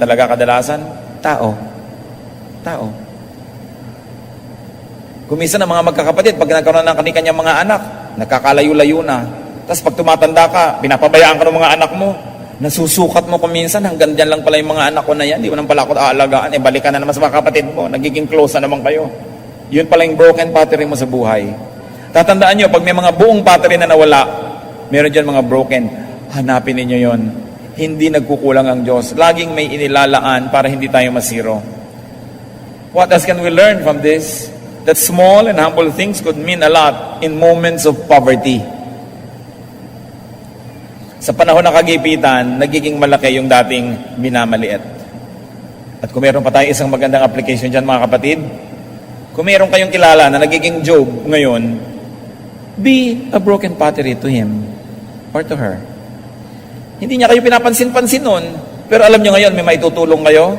talaga kadalasan, tao. Kuminsan ng mga magkakapatid, pag nagkaroon ng kanyang mga anak, nagkakalayo-layo na. Tapos pag tumatanda ka, pinapabayaan ka ng mga anak mo, nasusukat mo kuminsan, hanggang dyan lang pala yung mga anak ko na yan, di mo nang pala ako aalagaan, balikan na naman sa mga kapatid mo, nagiging close na naman kayo. Yun pala yung broken pottery mo sa buhay. Tatandaan nyo, pag may mga buong pottery na nawala, meron dyan mga broken, hanapin ninyo yon. Hindi nagkukulang ang Diyos. Laging may inilalaan para hindi tayo masiro. What else can we learn from this? That small and humble things could mean a lot in moments of poverty. Sa panahon ng kagipitan, nagiging malaki yung dating minamaliit. At kung meron pa tayo isang magandang application dyan, mga kapatid, kung meron kayong kilala na nagiging Job ngayon, be a broken pottery to him or to her. Hindi niya kayo pinapansin-pansin nun, pero alam niyo ngayon, may maitutulong kayo,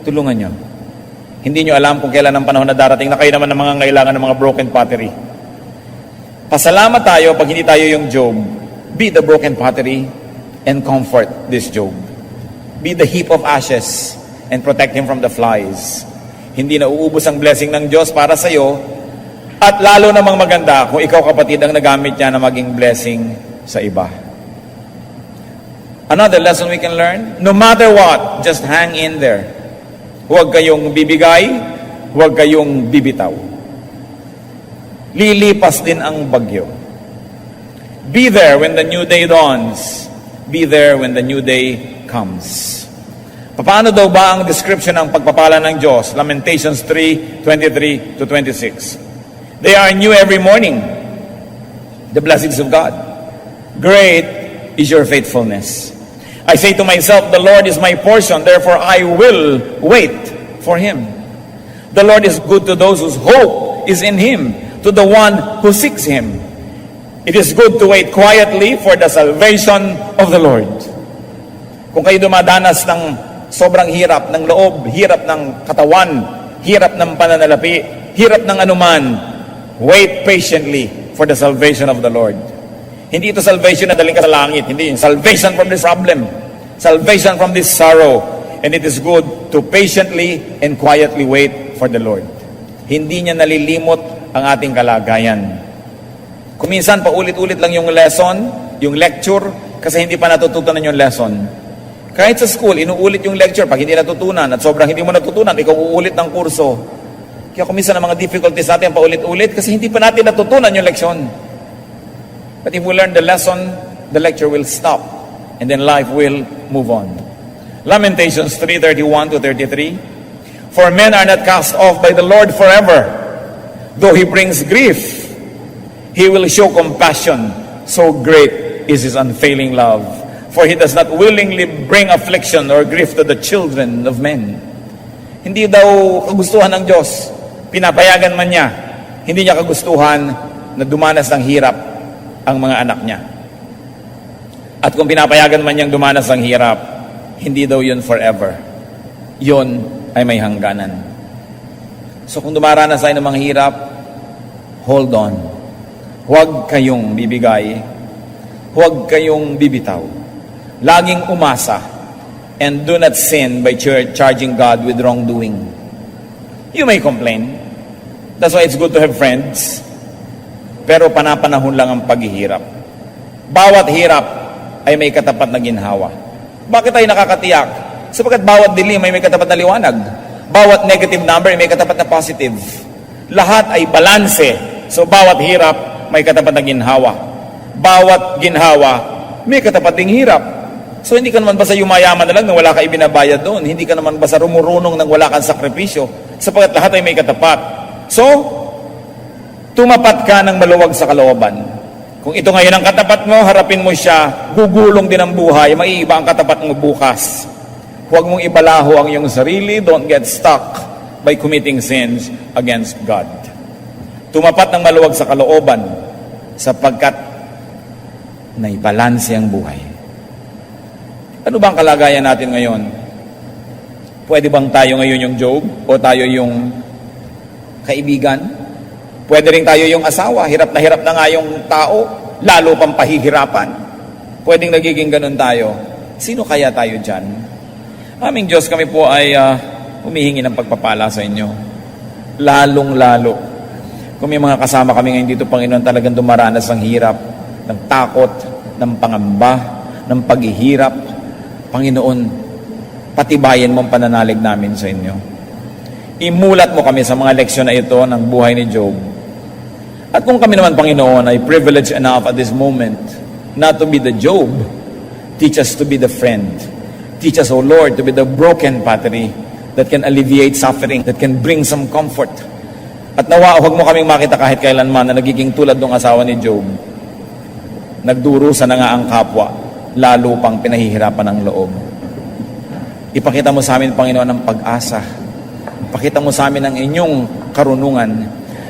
tulungan niyo. Hindi niyo alam kung kailan ang panahon na darating na kayo naman ang mga kailangan ng mga broken pottery. Pasalamat tayo pag hindi tayo yung Job. Be the broken pottery and comfort this Job. Be the heap of ashes and protect him from the flies. Hindi na uubos ang blessing ng Diyos para sa iyo, at lalo namang maganda kung ikaw, kapatid, ang nagamit niya na maging blessing sa iba. Another lesson we can learn, no matter what, just hang in there. Huwag kayong bibigay, huwag kayong bibitaw. Lilipas din ang bagyo. Be there when the new day dawns. Be there when the new day comes. Paano daw ba ang description ng pagpapala ng Diyos? Lamentations 3:23-26. They are new every morning. The blessings of God. Great is your faithfulness. I say to myself, the Lord is my portion, therefore I will wait for Him. The Lord is good to those whose hope is in Him, to the one who seeks Him. It is good to wait quietly for the salvation of the Lord. Kung kayo dumadanas ng sobrang hirap ng loob, hirap ng katawan, hirap ng pananalapi, hirap ng anuman, wait patiently for the salvation of the Lord. Hindi ito salvation na daling ka sa langit. Hindi. Salvation from this problem. Salvation from this sorrow. And it is good to patiently and quietly wait for the Lord. Hindi niya nalilimot ang ating kalagayan. Kuminsan, paulit-ulit lang yung lesson, yung lecture, kasi hindi pa natututunan yung lesson. Kahit sa school, inuulit yung lecture pag hindi natutunan at sobrang hindi mo natutunan, ikaw uulit ng kurso. Kaya kuminsan ang mga difficulties natin paulit-ulit kasi hindi pa natin natutunan yung leksyon. But if we learn the lesson, the lecture will stop, and then life will move on. Lamentations 3:31-33. For men are not cast off by the Lord forever. Though He brings grief, He will show compassion. So great is His unfailing love. For He does not willingly bring affliction or grief to the children of men. Hindi daw kagustuhan ng Diyos. Pinapayagan man niya. Hindi niya kagustuhan na dumanas ng hirap ang mga anak niya. At kung pinapayagan man niyang dumanas ang hirap, hindi daw yun forever. Yun ay may hangganan. So kung dumaranas tayo ng mga hirap, hold on. Huwag kayong bibigay. Huwag kayong bibitaw. Laging umasa. And do not sin by charging God with wrongdoing. You may complain. That's why it's good to have friends. Pero panapanahon lang ang paghihirap. Bawat hirap ay may katapat na ginhawa. Bakit tayo nakakatiyak? Sapagkat bawat dilim ay may katapat na liwanag. Bawat negative number ay may katapat na positive. Lahat ay balanse. So bawat hirap may katapat na ginhawa. Bawat ginhawa may katapat ding hirap. So hindi ka naman basta yumayaman na lang nang wala ka ibinabayad doon. Hindi ka naman basta rumurunong nang wala kang sakripisyo. Sapagkat lahat ay may katapat. So, tumapat ka ng maluwag sa kalooban. Kung ito ngayon ang katapat mo, harapin mo siya, gugulong din ang buhay, maiiba ang katapat mo bukas. Huwag mong ibalaho ang iyong sarili, don't get stuck by committing sins against God. Tumapat ng maluwag sa kalooban, sapagkat naibalanse ang buhay. Ano ba ang kalagayan natin ngayon? Pwede bang tayo ngayon yung Job? O tayo yung kaibigan? Pwede rin tayo yung asawa. Hirap na nga yung tao. Lalo pang pahihirapan. Pwedeng nagiging ganun tayo. Sino kaya tayo dyan? Aming Diyos, kami po ay humihingi ng pagpapala sa inyo. Lalong-lalo. Kung may mga kasama kami ngayon dito, Panginoon, talagang dumaranas ng hirap, ng takot, ng pangamba, ng paghihirap. Panginoon, patibayan mo ang pananalig namin sa inyo. Imulat mo kami sa mga leksyon na ito ng buhay ni Job. At kung kami naman, Panginoon, ay privileged enough at this moment not to be the Job, teach us to be the friend. Teach us, O Lord, to be the broken pottery that can alleviate suffering, that can bring some comfort. At nawa, huwag mo kaming makita kahit kailanman na nagiging tulad ng asawa ni Job. Nagdurusa na nga ang kapwa, lalo pang pinahihirapan ang loob. Ipakita mo sa amin, Panginoon, ang pag-asa. Ipakita mo sa amin ang inyong karunungan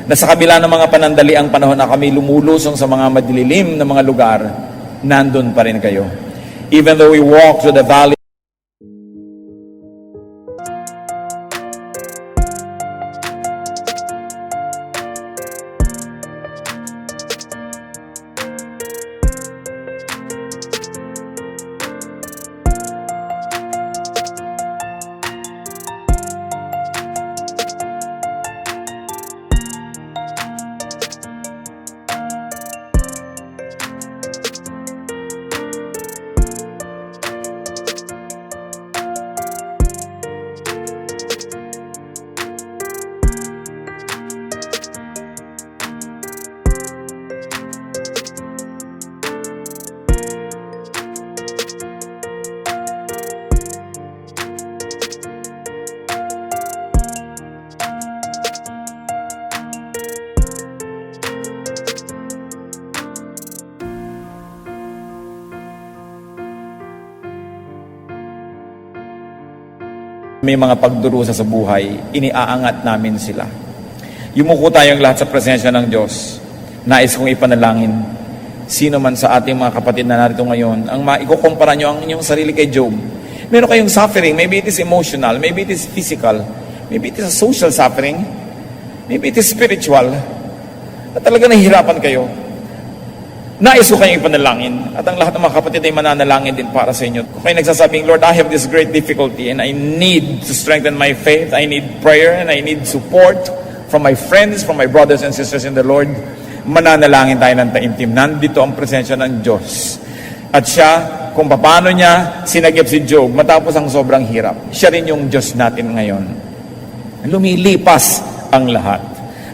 na sa kabila ng mga panandaliang panahon na kami lumulusong sa mga madilim na mga lugar, nandun pa rin kayo. Even though we walk through the valley, may mga pagdurusa sa buhay, iniaangat namin sila. Yumuko tayong lahat sa presensya ng Diyos. Nais kong ipanalangin. Sino man sa ating mga kapatid na narito ngayon, ang maikukumpara nyo ang inyong sarili kay Job. Meron kayong suffering, maybe it is emotional, maybe it is physical, maybe it is a social suffering, maybe it is spiritual. At talaga nahihirapan kayo. Nais ko kayong ipanalangin at ang lahat ng mga kapatid ay mananalangin din para sa inyo. Kung kayo nagsasabing, Lord, I have this great difficulty and I need to strengthen my faith, I need prayer and I need support from my friends, from my brothers and sisters in the Lord, mananalangin tayo ng taimtim. Nandito ang presensya ng Diyos. At siya, kung paano niya sinagip si Job matapos ang sobrang hirap, siya rin yung Diyos natin ngayon. Lumilipas ang lahat.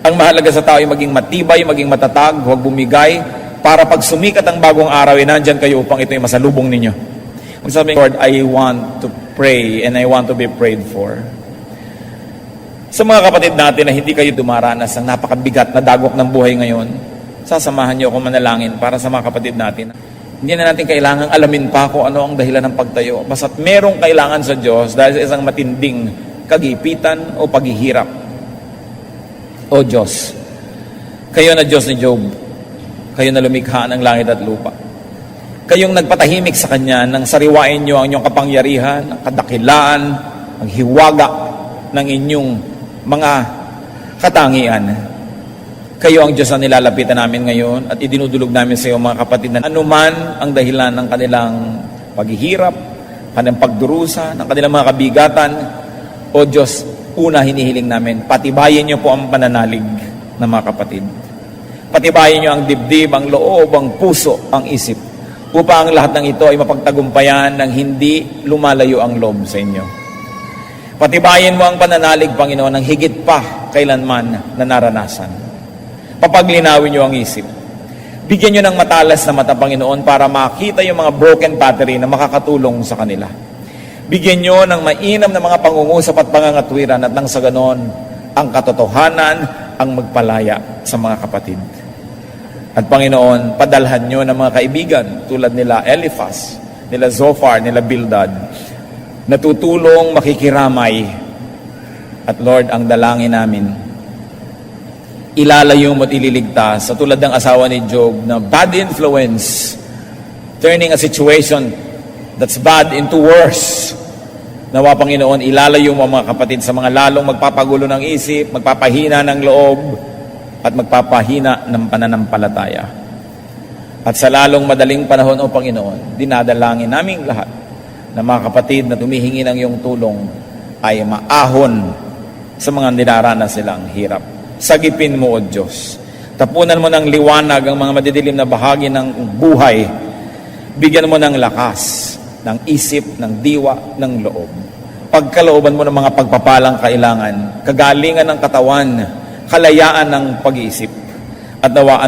Ang mahalaga sa tao ay maging matibay, maging matatag, huwag bumigay, para pag sumikat ang bagong araw, nandyan kayo upang ito'y masalubong ninyo. Magsabi, Lord, I want to pray and I want to be prayed for. Sa mga kapatid natin na hindi kayo dumaranas ng napakabigat na dagok ng buhay ngayon, sasamahan niyo ako manalangin para sa mga kapatid natin. Hindi na natin kailangang alamin pa kung ano ang dahilan ng pagtayo. Basta't merong kailangan sa Diyos dahil sa isang matinding kagipitan o paghihirap. O Diyos, kayo na Diyos ni Job. Kayo na lumikha ng langit at lupa. Kayong nagpatahimik sa Kanya nang sariwain niyo ang inyong kapangyarihan, ang kadakilaan, ang hiwaga ng inyong mga katangian. Kayo ang Diyos na nilalapitan namin ngayon at idinudulog namin sa iyo mga kapatid na anuman ang dahilan ng kanilang paghihirap, kanilang pagdurusa, ng kanilang mga kabigatan. O Diyos, una hinihiling namin, patibayin niyo po ang pananalig ng mga kapatid. Patibayin niyo ang dibdib, ang loob, ang puso, ang isip, upang lahat ng ito ay mapagtagumpayan ng hindi lumalayo ang loob sa inyo. Patibayin mo ang pananalig, Panginoon, ng higit pa kailanman na naranasan. Papaglinawin niyo ang isip. Bigyan niyo ng matalas na mata, Panginoon, para makita yung mga broken battery na makakatulong sa kanila. Bigyan niyo ng mainam na mga pangungusap at pangangatwiran at nang sa ganon, ang katotohanan ang magpalaya sa mga kapatid. At Panginoon, padalhan niyo ng mga kaibigan tulad nila Eliphaz, nila Zophar, nila Bildad, na tutulong makikiramay. At Lord, ang dalangin namin, ilalayo mo at ililigtas sa tulad ng asawa ni Job na bad influence, turning a situation that's bad into worse. Nawa, Panginoon, ilalayo mo mga kapatid sa mga lalong magpapagulo ng isip, magpapahina ng loob, at magpapahina ng pananampalataya. At sa lalong madaling panahon, O Panginoon, dinadalangin naming lahat na mga kapatid na tumihingi ng iyong tulong ay maahon sa mga dinaranas silang hirap. Sagipin mo, O Diyos. Tapunan mo ng liwanag ang mga madidilim na bahagi ng buhay. Bigyan mo ng lakas, ng isip, ng diwa, ng loob. Pagkalooban mo ng mga pagpapalang kailangan, kagalingan ng katawan, kalayaan ng pag-iisip, at nawaan